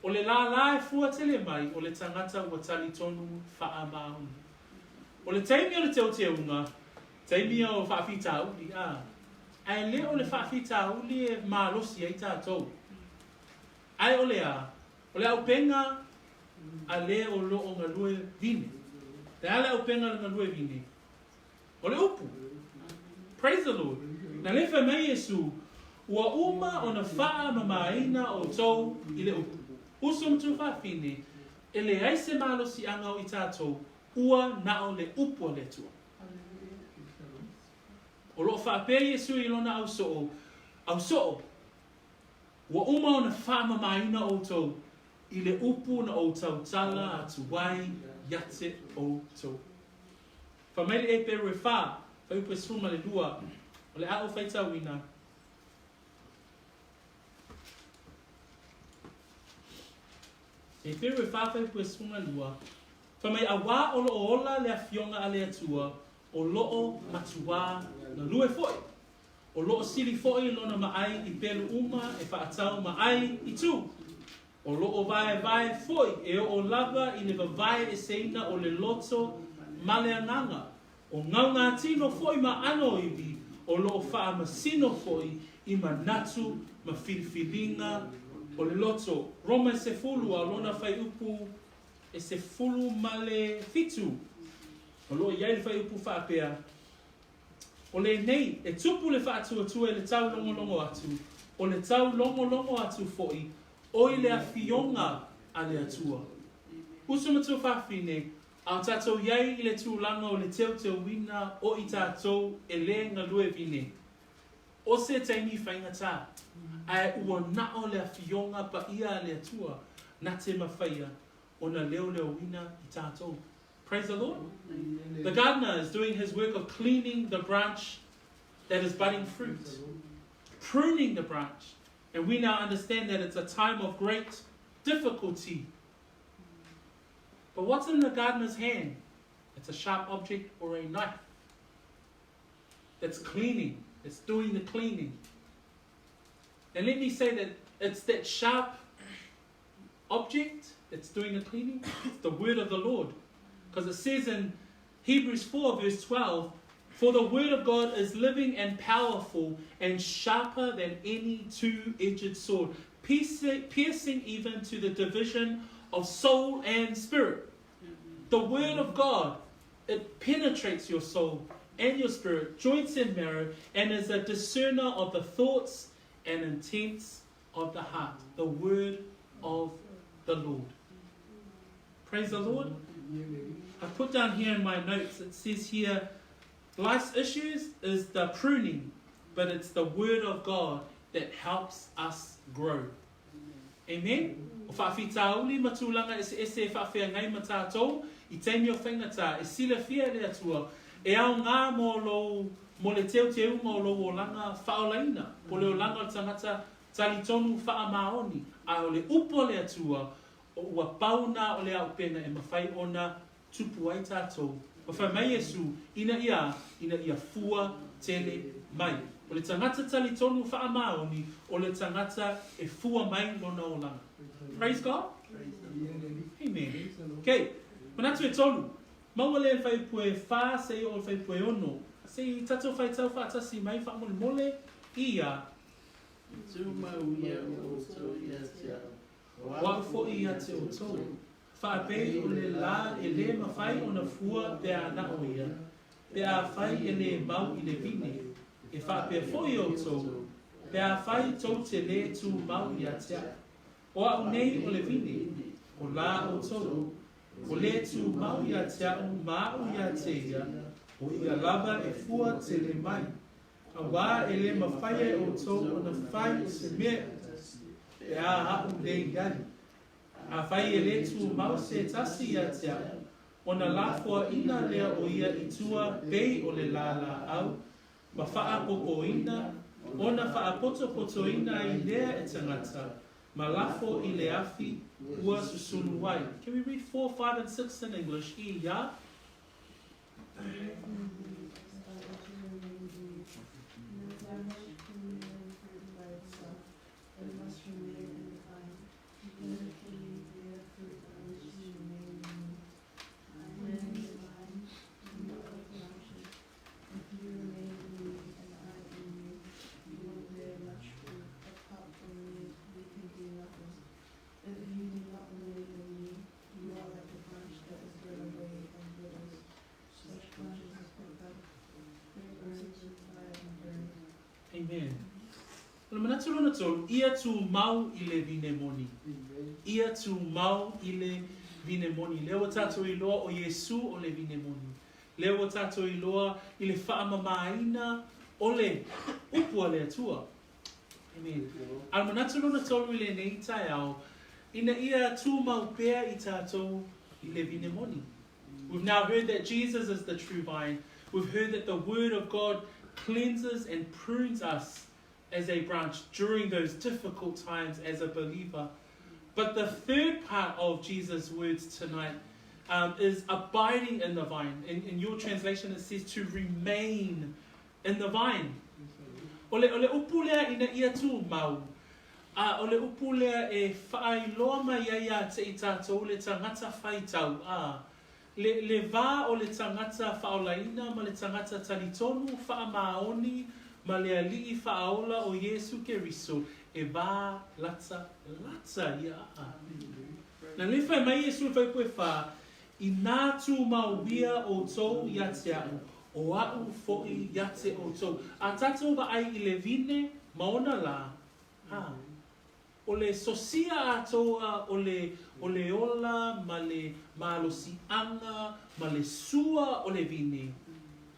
O le la e fua tele mai o le tangata ua tali tonu whaamaunu. O le taimi o le teo unga, taimi o whaafita uli a. Ai le o le whaafita uli e malosi ai tātou. Ai o le au penga a le o lo o ngalue vine. Te ale au penga le ngalue vine. O le upu. Praise the Lord. Na le whamei Yesu, ua uma o na wha mamaina o tou I le upu. Usum tu whawhine, e le aise malosi anga o I tātou, ua na o le upu o le tua. O lo whaapea Yesu I lona au so'o. Ua uma o na wha mamaina o tou, I le upu na o tau tala atu wai yate o tou. Whamele e peru e wha, whaupe suma le lua, o le ao whaita wina. E peru e wha whaupe suma lua, whamei a wā o loo ola le awhionga a le atua, o loo matua na lue foi. O loo sili foi lona maai I pelu uma e whaatau maai I tu. O loo vai foi e o lava I le vavai e seina o le loto male anganga. O ngaunga tino foi ma ano iwi, o loo wha masino foi I manatu ma filifilinga o le loto. Roma se fulu a lona whai upu e se fulu male fitu. O loo iai le whai upu whaapea. O le nei, e tupu le whaatua e le tau longo atu. O le tau longo atu foi, o I le awhionga a le atua. Usumatu whawhine, au tātou iai I le tūlanga o le teo wina o I tātou e le ngalue vine. O se taimi whaingata, ai ua nao le awhionga pa ia le atua, na te mawhaia, o na leo wina I tātou. Praise the Lord. The gardener is doing his work of cleaning the branch that is budding fruit. pruning the branch. And we now understand that it's a time of great difficulty. But what's in the gardener's hand? It's a sharp object or a knife. It's cleaning. It's doing the cleaning. And let me say that it's that sharp object that's doing the cleaning. It's the word of the Lord. Because it says in Hebrews 4 verse 12, for the word of God is living and powerful and sharper than any two-edged sword, piercing even to the division of soul and spirit. The word of God, it penetrates your soul and your spirit, joints and marrow, and is a discerner of the thoughts and intents of the heart. The word of the Lord. Praise the Lord. I put down here in my notes, it says here, life's issues is the pruning, but it's the word of God that helps us grow. Amen? O whawhitauli matulanga ese whawhia ngai matātou, I teimio whaingata, e sila whia le atua, e au ngā mo le teo mō lo o langa whaolaina, po leo langa tangata talitonu whaamaoni, a o le upo le atua, o ua pauna o le au pena e mawhai ona tupu ai tātou. O whai mai Yesu, ina ia fua tele mai. O le tangata talitonu whaamaoni, o le tangata e fua mai lona o langa. Praise God. Amen. Okay. Manatu e tolu. Maua le whai pue wha, se o whai pue ono. Se tato whai tau whaatasi mai wha mole ia.
Tumauia o tō ia tia.
Wau fo ia te o tolu. Whaapei o le la e le mawhai o na fua pe a na o ia. Pe a whai e le mau I le vine. E whaapea fo I o tolu. Pe a whai tau te le tu mau ia tia. O A'u nei o le vine. O la o tolu. O le tu mau ia tia o mau ia te ia. O ia lava e fua te le mai. A wā e le mawhai o tolu o na whai o se mea. Pe a A'u nei gani. A whai e le tu mau se tasi ia tia. O na lafua ina lea o ia I tua pei o le la au. Ma wha koko ina. O na wha poto ina I lea e tangata. Ma lafo I le afi ua susulu wai. Can we read 4, 5 and 6 in English? Ia. Amen. Well, manatu lona tolu, ia tu mau I le vine moni. Ia tu mau I le vine moni. Leo tātou I loa o Yesu o le vine moni. Leo tātou I loa I le whaamamaina o le upua le atua. Amen. Al manatu lona tolu I le nei tai au, ina ia tu mau pea I tātou I le vine moni. We've now heard that Jesus is the true vine. We've heard that the word of God cleanses and prunes us as a branch during those difficult times as a believer. But the third part of Jesus' words tonight is abiding in the vine. In your translation it says to remain in the vine. Ole upulea ina ia tu mau. Ole upulea e whaailoa mai ia te I tātou le tangata whaitau. Le vā o le tangata whaolaina ma le tangata talitonu whaamaoni ma le ali'i whaola o Yesu Keriso e vā latsa ia. Na le whai mai Yesu whai koe wha I nā tū mauia o tōu ia te au o A'u fo'i ia te o tōu. A tātou wa ai I le vine maona la. O le sosia atoa o le ola ma le malosi anga ma le sua o le vine.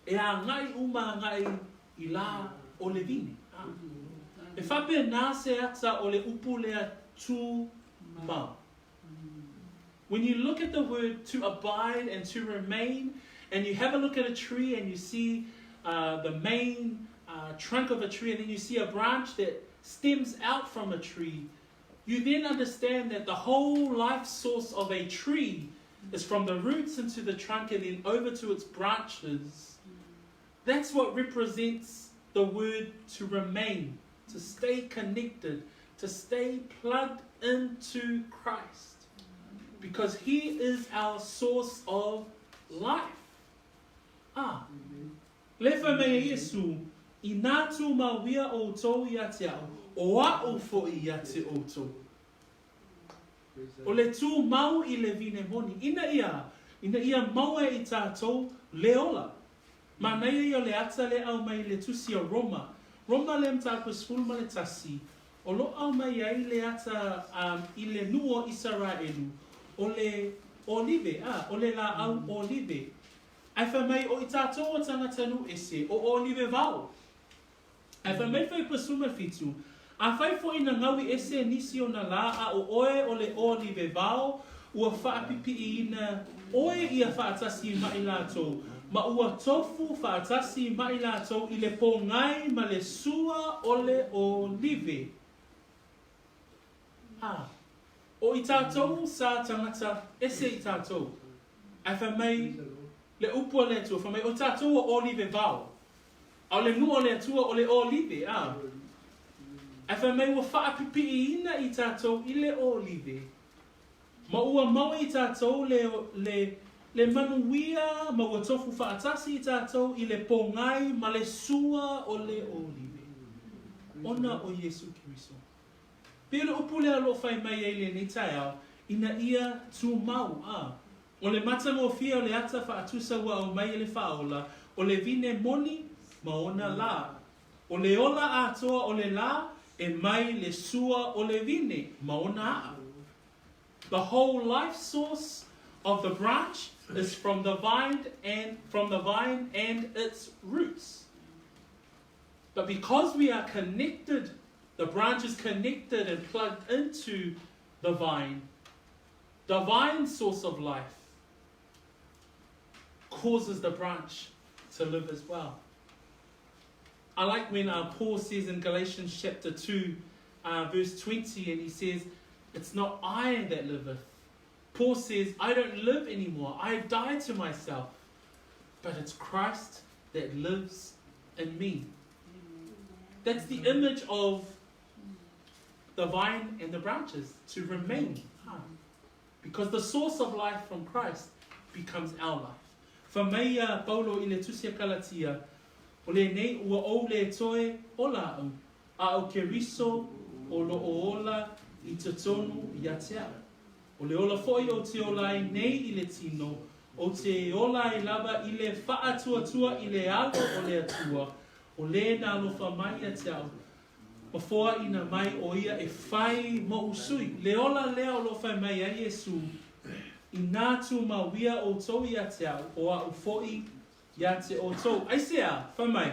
E a ngai uma ngai I la o le vine. E whape nā se ata o le upu lea tū mau. When you look at the word to abide and to remain, and you have a look at a tree and you see the main trunk of a tree, and then you see a branch that stems out from a tree, you then understand that the whole life source of a tree is from the roots into the trunk and then over to its branches. That's what represents the word to remain, to stay connected, to stay plugged into Christ. Because He is our source of life. Lefa me Yesu, inatu mawia o tau ia te au, o a'u fo'i ia te o tau. O le tū mau I le vine moni. Ina ia maua I tātou leola. Ma nei ia le ata le au mai le tusi o Roma. Roma le mtāku sfulma le tasi. O lo au mai ai le ata I le nuo Israelu. O le olive, o le la au olive. Ai wha mai o I tātou o tangata nu ese, o olive vau. Ai wha mai whai pasuma fitu. A whai fo ina ngawi ese nisi o na la a o oe o le olive vau, ua whaapipi I ina oe ia whaatasi mai lātou. Ma ua tofu whaatasi mai lātou I le pōngai ma le sua o le olive. O I tātou sa tangata ese I tātou. Ai wha mai le upua le tua, wha mai o tātou o olive vau. Au le mua le tua o le olive, Ai wha mai ua whaapipi ina I tātou I le olive. Ma ua maua I tātou le manuia, ma ua tofu whaatasi I tātou I le pōngai ma le sua o le olive. Ona o Yesu Kiriso. Pea le upu lea lo whai mai ei le nei tai au, ina ia tū mau, O le matamo fia o le ata whaatusa ua au mai le whaola, o le vine moni ma ona la. O le ola atoa o le la, e mai le sua o le vine ma ona a. The whole life source of the branch is from the vine and its roots. But because we are connected, the branch is connected and plugged into the vine source of life causes the branch to live as well. I like when Paul says in Galatians chapter 2, verse 20, and he says, it's not I that liveth. Paul says, I don't live anymore. I have died to myself. But it's Christ that lives in me. That's the image of the vine and the branches, to remain. Because the source of life from Christ becomes our life. Fa mai Paulo I le tusia Galatia, o le nei ua o le toe o la au, a o ke riso o lo o ola I te tonu I te au. O le ola foi o te ola I nei I le tino, o te ola I lava I le wha tua I le alo o le atua, o le na alofa mai a te au. Mafoa ina mai o ia e whai mo usui. Le ola lea o lo whai mai a Yesu, I nātu mawia o tau I a te au, o A'u foi ia te o tau. Aisea, whai mai.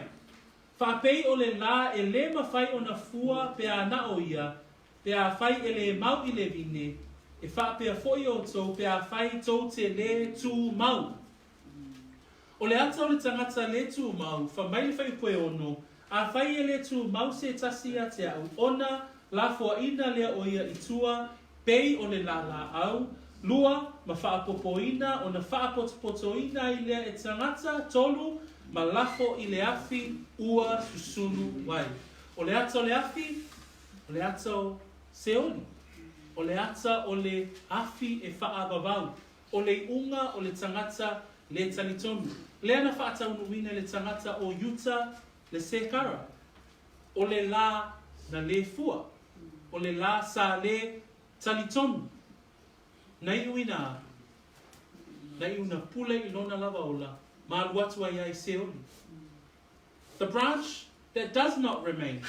Whapei o le la e le mawhai o na fua pea na o ia, pea whai e le mau I le vine, e whapea foi o tau, pea whai tau te le tū mau. O le ata o le tangata le tū mau, wha mai whai koe ono, a whai e le tū mau se tasi a te au, ona la fua ina lea o ia I tua, pei o le la au, lua ma whaapopoina o na whaapotopotoina I lea e tangata, tolu ma lafo I le afi ua susunu wai. O le ata o le afi, o le ata o seoni, o le ata o le afi e whaavavau, o le unga o le tangata le talitonu. Lea na whaataunuina le tangata o Utah le sekara. O le la na le fua. O le la sa le talitonu. Nei uina. Nei una pule I lona lava ola. Ma Luatua John seoni. The branch that does not remain.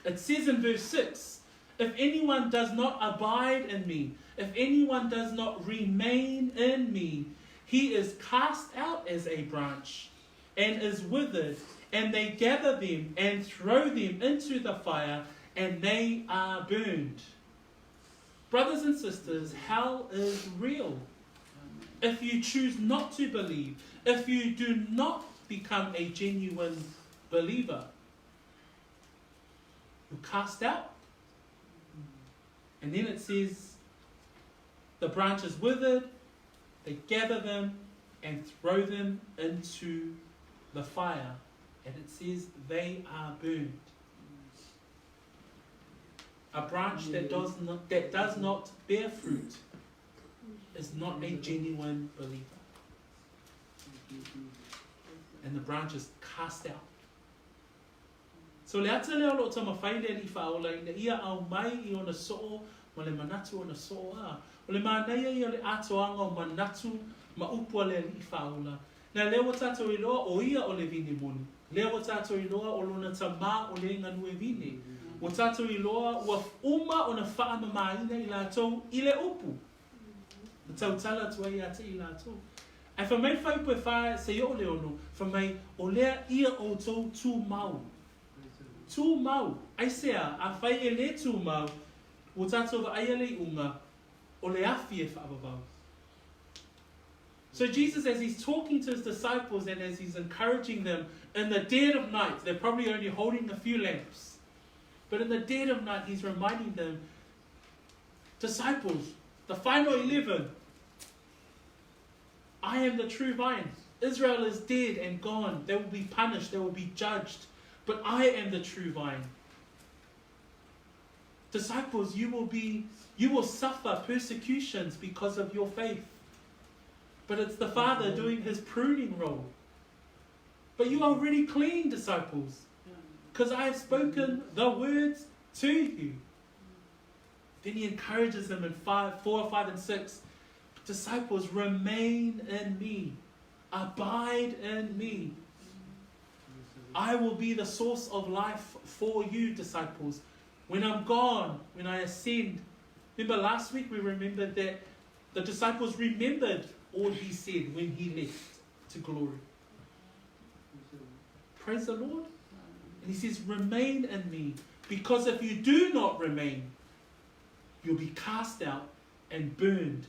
It says in verse 6, if anyone does not abide in me, if anyone does not remain in me, he is cast out as a branch and is withered, and they gather them and throw them into the fire, and they are burned. Brothers and sisters, hell is real. If you choose not to believe, if you do not become a genuine believer, who cast out. And then it says, the branches withered, they gather them and throw them into the fire. And it says, they are burned. A branch that does not bear fruit is not a genuine believer. And the branch is cast out. So le ata leo lo tama whaile li whaola ina ia au mai I ona so'o ma le manatu ona so'o a. O le māneia ia le atoanga o manatu ma upua le li whaola. Na leo tato I loa o ia o le vine moni. Leo tato I loa o lona tamā o le nganu e vine. O tato I loa ua uma ona wha mamaina I lātou I le upu. Tau tala tua I ate I lātou. Ai whamai whai pue whae se o leo no, whamai o lea ia o tau tū mau. Tū mau. Ai sea, a whai e le tū mau, o tātou wa aia le unga, o le awhi e whaababau. So Jesus, as he's talking to his disciples and as he's encouraging them in the dead of night, they're probably only holding a few lamps, but in the dead of night, he's reminding them, disciples, the final 11, I am the true vine. Israel is dead and gone. They will be punished. They will be judged. But I am the true vine. Disciples, you will suffer persecutions because of your faith. But it's the Father doing his pruning role. But you are already clean, disciples, because I have spoken the words to you. Then he encourages them in 4, 5, and 6. Disciples, remain in me. Abide in me. I will be the source of life for you, disciples. When I'm gone, when I ascend. Remember last week we remembered that the disciples remembered all he said when he left to glory. Praise the Lord. And he says, remain in me. Because if you do not remain, you'll be cast out and burned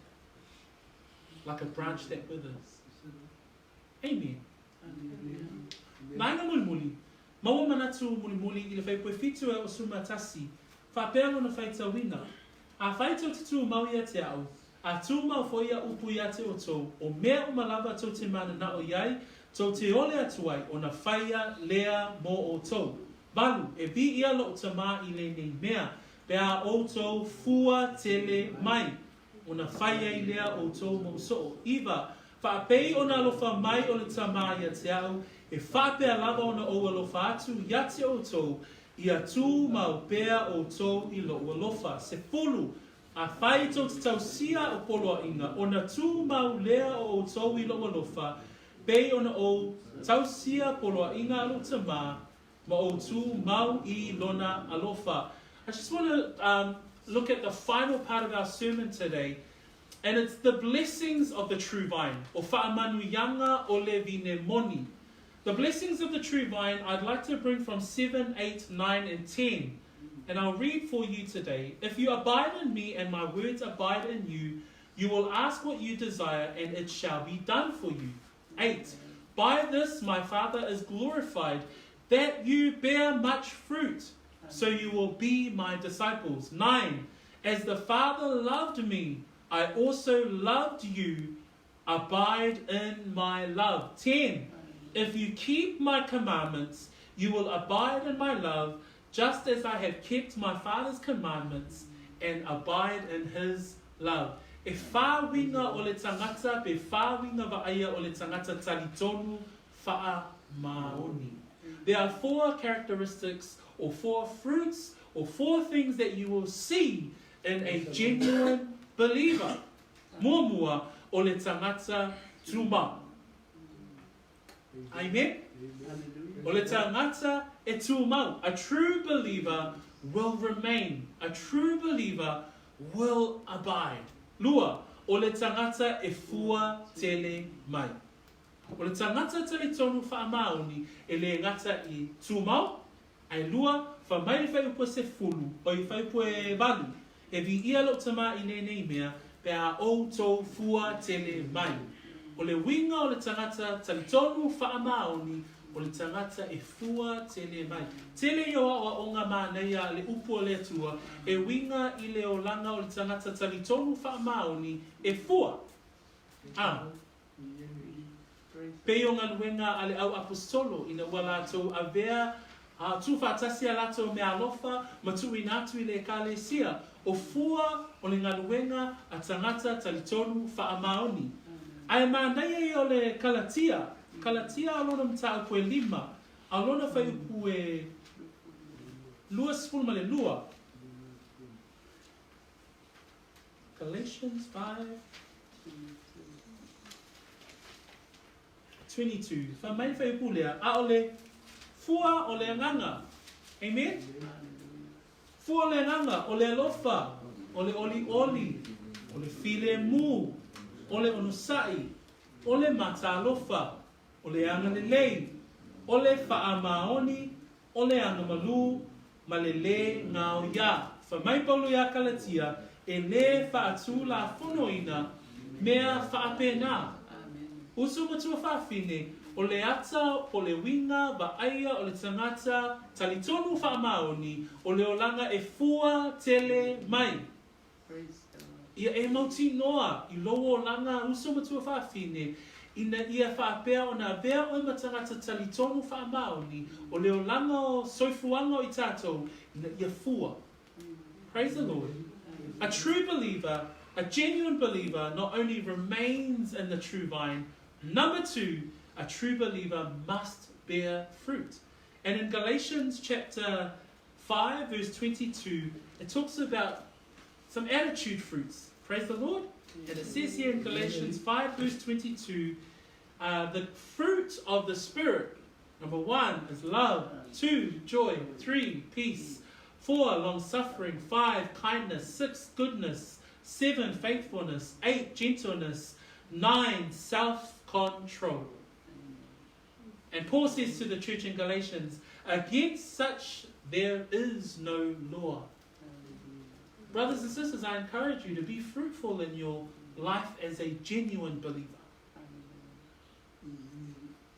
like a branch that withers. Amen. Maina mulimuli. Maua manatu mulimuli I le whai pue fitu e o sumatasi. Whapea na whai tawina. A whai tau tutu mau ia te au. A tū mau whoia upu ia te o tō. O mea o malava tau te mana na o iai. Tau te ole atuai o na whaia lea mo o tō. Balu, e vi ia lo o tamā I le nei mea. Pea o tō fua tele mai. O na whaia I lea o tō mo so. Iwa, whaapei o na lofa mai o le tamā ia te au. E whapea lava o na o alofa atu ia te o tō. Ia tū mau pea o tō I lo alofa. Se fulu, a whai tō te tausia o poloa inga. O na tū mau lea o tō I lo alofa. Pei o na o tausia poloa inga alo tamā. Ma o tū mau I lona alofa. I just want to look at the final part of our sermon today. And it's the blessings of the true vine. O whaamanuyanga o le vine moni. The blessings of the true vine I'd like to bring from 7, 8, 9, and 10. And I'll read for you today. If you abide in me and my words abide in you, you will ask what you desire and it shall be done for you. 8. By this my Father is glorified, that you bear much fruit, so you will be my disciples. 9. As the Father loved me, I also loved you. Abide in my love. 10. If you keep my commandments, you will abide in my love, just as I have kept my Father's commandments and abide in his love. E whāwinga o le tangata, pe whāwinga va'aia o le tangata talitonu wha'a maoni. There are 4 characteristics or 4 fruits or 4 things that you will see in a genuine believer. Muamua o le tangata tuma. Amen? O le tangata e tūmau. A true believer will remain. A true believer will abide. Lua, o le tangata e fua tele mai. O le tangata tele tonu whaamaoni e le ngata I tūmau. Ai lua, whamai le whaiupua se fulu, o I whaiupua e walu. E vi ia lo tama I nei mea, pea o tō fua tele mai. O le winga o le tangata talitonu whaamaoni, o le tangata e fua tele mai. Tele yo a o ngā māneia le upo le tua e winga i le o langa o le tangata talitonu wha maoni e fua. Peo ngā luenga a le au apostolo ina ua lātou a vea tu whātasia lātou me alofa ma tu inatu i le kālesia o fua o le ngā luenga a tangata talitonu wha maoni. Ai māneia i o le Kalatia. Kalatia alona mta upu e 5. Alona whai upu e lua sifuru ma le lua. Galatians 5:22. Whamai whai upu lea. A o le fua o le anganga. Amen? Fua o le anganga. O le alofa. O le oli oli. O le file mu. O le onusai. O le mata alofa. O le anga le lei, o le wha maoni, o le anga malu, ma le ngāo ia. Whamai Paulo ia Kalatia, e le wha atu la whonoina, mea wha apena. Usu matua whawhine, o le ata, o le winga, wa aia, o le tangata, talitonu wha maoni, o le olanga e fua tele mai. Ia e mauti noa, i lowo olanga, usu matua whawhine, ina ia whaapea o nā vea o matangata talitonu wha maoni, o leo langa o soifuanga o i tātou, ina ia fua. Praise the Lord. A true believer, a genuine believer, not only remains in the true vine, number 2, a true believer must bear fruit. And in Galatians chapter 5, verse 22, it talks about some attitude fruits. Praise the Lord. And it says here in Galatians 5 verse 22, the fruit of the Spirit, number 1 is love, 2 joy, 3 peace, 4 long-suffering, 5 kindness, 6 goodness, 7 faithfulness, 8 gentleness, 9 self-control. And Paul says to the church in Galatians, against such there is no law. Brothers and sisters, I encourage you to be fruitful in your life as a genuine believer.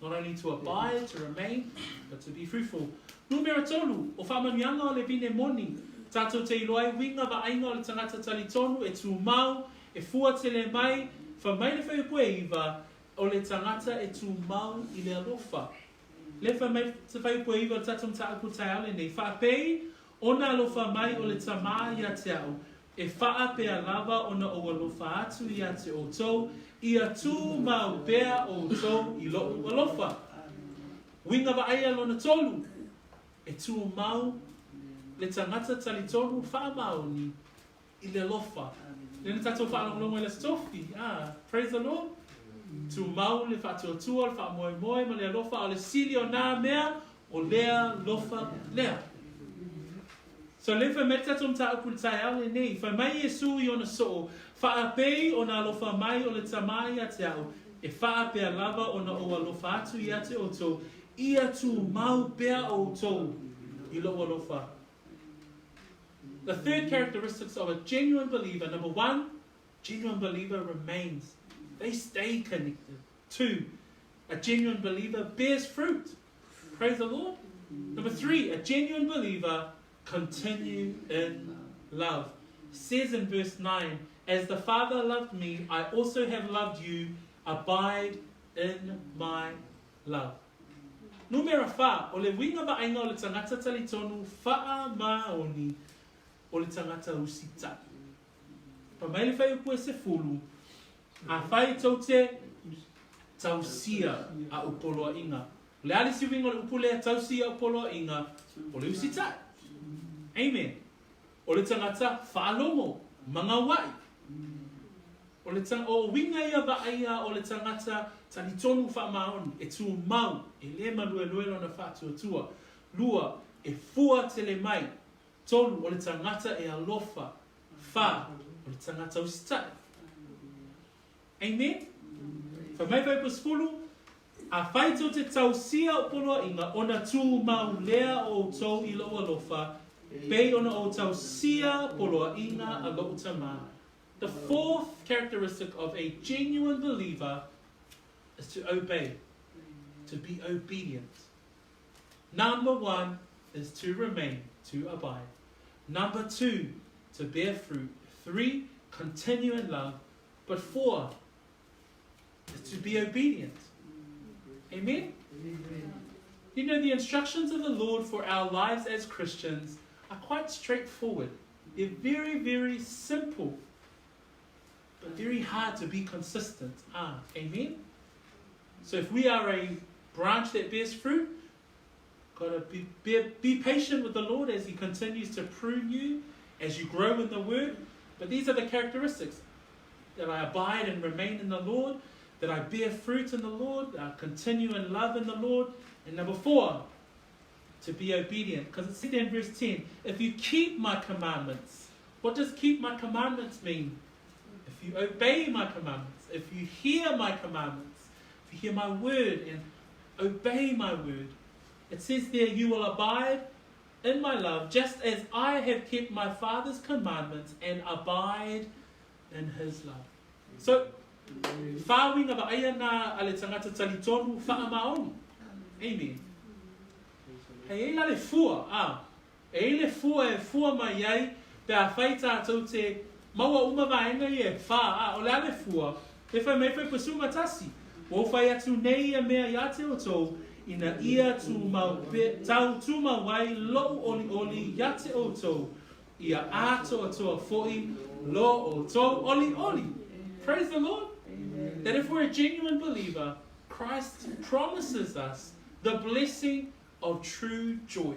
Not only to abide, to remain, but to be fruitful. Numero tolu, o whamanianga o le vine moni. Tātou te iloai winga wa ainga o le tangata talitonu e tū mau, e fua te le mai, whamai le whai koe iwa, o le tangata e tū mau i le alofa. Le whamai te whai koe iwa tātou mta aku tai ale nei. Whapei, ona alofa mai o le tamā ia te au, e wha pea lava ona o alofa atu ia te o tau, ia tū mau pea o tau i lo alofa. Winga wa aia lona tolu, e tū mau le tangata talitonu wha maoni i le alofa. Nena tātou wha alongo i le stofi. Praise the Lord. Tū mau le wha tuatua, le wha moe moe, ma le alofa o le sili o nā mea, o lea lofa lea. So le wha meta tom ta upu tai ale nei, wha mai Yesu i ona so, wha apei o nā lofa mai o le tamai a te au, e wha apea lava o na o alofa atu i ate o tō, ia tū mau pea o tō i lo alofa. The third characteristics of a genuine believer, number 1, genuine believer remains. They stay connected. 2, a genuine believer bears fruit. Praise the Lord. Number 3, a genuine believer continue in love. It says in verse 9, as the Father loved me, I also have loved you. Abide in my love. Numero 4, o le winga wa ainga o le tangata talitonu wha maoni o le tangata usita. Pa mai le whai upu e se fulu, a whai tau te tausia a upoloa inga. Le ali si winga o le upu lea tausia a upoloa inga o le usita. Amen. O le tangata whaalomo, manga wai. O le tangata, o winga ia wa aia o le tangata talitonu wha maoni, e tū mau, e le malue luelo na wha tuatua. Lua, e fua te le mai. Tolu, o le tangata e alofa. Wha, o le tangata usitai. Amen. Wha mai vai pasfulu, a whai tau te tausia o poloa inga, ona tū mau lea o tau i loa alofa, pei ona o tausia poloa inga a loa tamā. The fourth characteristic of a genuine believer is to obey, to be obedient. Number 1 is to remain, to abide. Number 2, to bear fruit. 3, continue in love. But 4 is to be obedient. Amen? You know, the instructions of the Lord for our lives as Christians are quite straightforward. They're very, very simple, but very hard to be consistent. Amen? So if we are a branch that bears fruit, gotta be patient with the Lord as He continues to prune you, as you grow in the Word. But these are the characteristics: that I abide and remain in the Lord, that I bear fruit in the Lord, that I continue in love in the Lord. And number 4, to be obedient. Because it says in verse 10, if you keep my commandments. What does keep my commandments mean? If you obey my commandments, if you hear my commandments, if you hear my word and obey my word. It says there, you will abide in my love, just as I have kept my Father's commandments and abide in His love. So, whāwinga wa aia nā ale tangata talitonu whaamaoni. Amen. Hei eila le fua, e le fua mai ai, te a whai tātou te maua uma vaenga i e wha, o le ale fua, e whai mai whai pasuma tasi. O whai atu nei a mea ia te o tō, ina ia tau tuma wai lo oli oli ia te o tō, ia ato atoa foi lo o tō oli oli. Praise the Lord. Amen. That if we're a genuine believer, Christ promises us the blessing of true joy.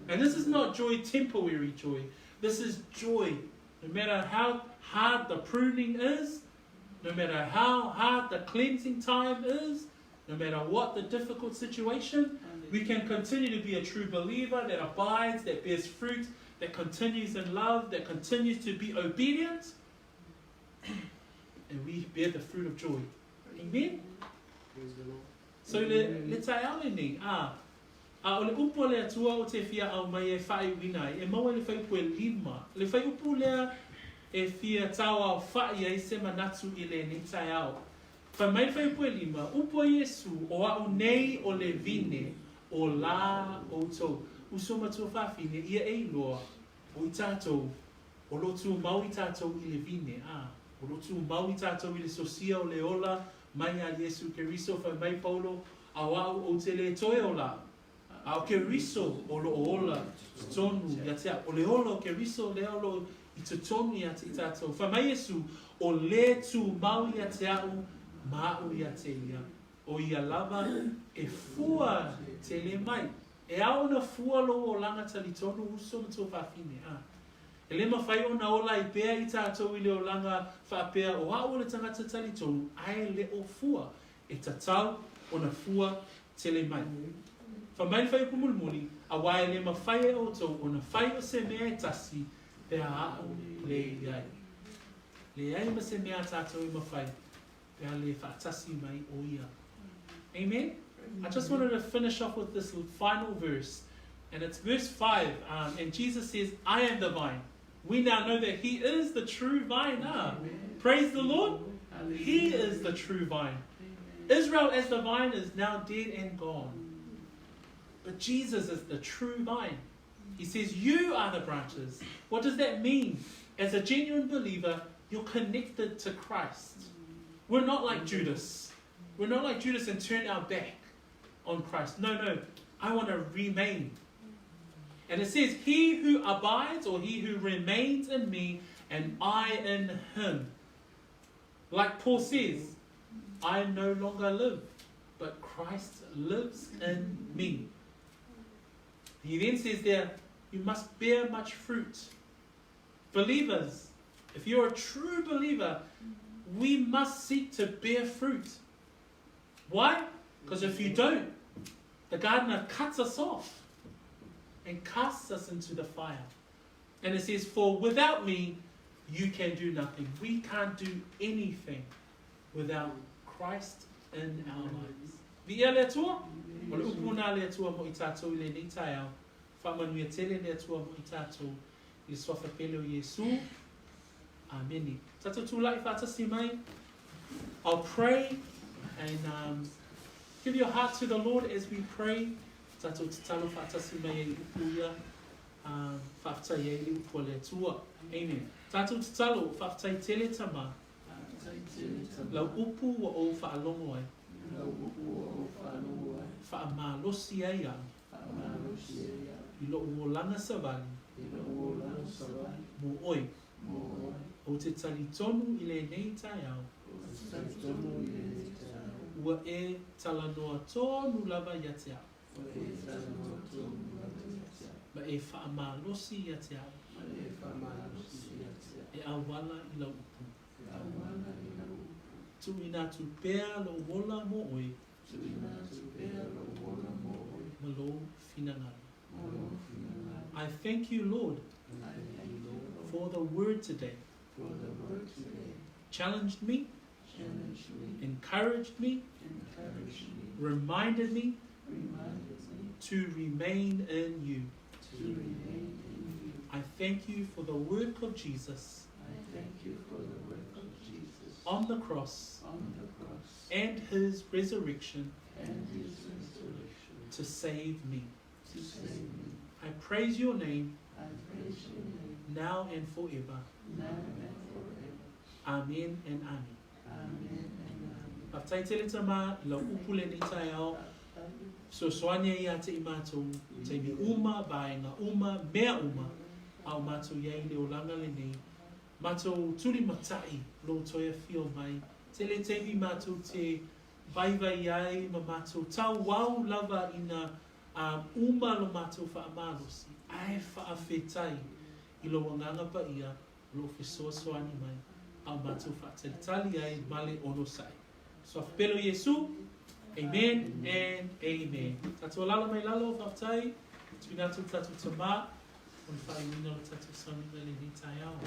And this is not joy, temporary joy. This is joy. No matter how hard the pruning is, no matter how hard the cleansing time is, no matter what the difficult situation, we can continue to be a true believer that abides, that bears fruit, that continues in love, that continues to be obedient, and we bear the fruit of joy. Amen? So le tai Ioane nei, o le upo le atua o te fia au mai e whai winai, e maua le whai upo e 5. Le whai upo lea e fia tau au whai ai se manatu i le ne tai au. Whai mai whai upo e 5, upo Iesu o A'u nei o le vine o la o tau. Uso matua whawhine ia e loa o i tātou, o lotu mau i tātou i le vine, o lotu mau i tātou i le sosia o le ola, mai a Iesu Keriso, whai mai Paulo, au au o te le toe o la. Au Keriso o lo ola, tonu i atea. O le ola o Keriso, le ola i te tonu i ate i tātou. Whai mai Iesu, o le tu mau i atea u, mau i ate ia. O ia lava e fua te le mai. E au na fua lo o langa tali tonu uso na tō whawhine. E le mawhai o na ola i pēa i tātou i le o langa whapea o hao le tangata tali tonu, ai le o fua. E tatau o na fua te le mai. Whamai whai kumulmuni, a wae le mawhai e o tau, o na whai o se mea e tasi, pēa au le iai. Le iai ma se mea tātou i mawhai, pēa le whaatasi mai o ia. Amen? I just wanted to finish off with this final verse. And it's verse 5. And Jesus says, I am the vine. We now know that He is the true vine. Praise the Lord. He is the true vine. Israel as the vine is now dead and gone. But Jesus is the true vine. He says, you are the branches. What does that mean? As a genuine believer, you're connected to Christ. We're not like Judas. We're not like Judas and turn our back on Christ. No. I want to remain. And it says, he who abides, or he who remains in me, and I in him. Like Paul says, I no longer live, but Christ lives in me. He then says there, you must bear much fruit. Believers, if you're a true believer, we must seek to bear fruit. Why? Because if you don't, the gardener cuts us off and casts us into the fire. And it says, for without me, you can do nothing. We can't do anything without Christ in our lives. Via le atua, o le upuna le atua mo i tātou i le ni tai au. Whamanuia tele le atua mo i tātou i le sofa pele o Iesu. Ameni. Tātou tūlai whātasi mai. I'll pray and give your heart to the Lord as we pray Tātou te talo whaatasi mai e upuia, whaatai e i upua le tua. Amen. Tātou te talo whaatai tele tama, lau upu wa o whaalongo ai, whaamalosi ai au, i lo o langa savali, mo oi, o te tali tonu i le nei tai au, ua e talanoa tonu lava ia te au, ma e whaamalosi ia te au, e awala i lau upu. Tu ina tu pea lo wola mo oi, ma lo finangani. I thank you, Lord, for the word today. Challenged me, encouraged me, reminded me to remain in you. I thank you for the work of Jesus on the cross and his resurrection to save me. I praise your name now and forever. Amen and amen. Paftai tele tama ilo upule ni tai au. So soania ia te imato te mi uma, baenga uma, mea uma. Au mato iei le olanga le nei. Mato turi matai lo toia fio mai. Tele tevi mato te vai ai ma mato tau wau lava ina uma lo mato whaamalosi. Ai whaafetai i lo wanganga pa ia lo fesoa soani mai. Au mato whaatalitali ai male ono sai. So afpelo Yesu, amen and amen. Tatu lalo mai lalo whaftai, tuinatu tatu tama, un whaimina o tatu soni mele ni tai au.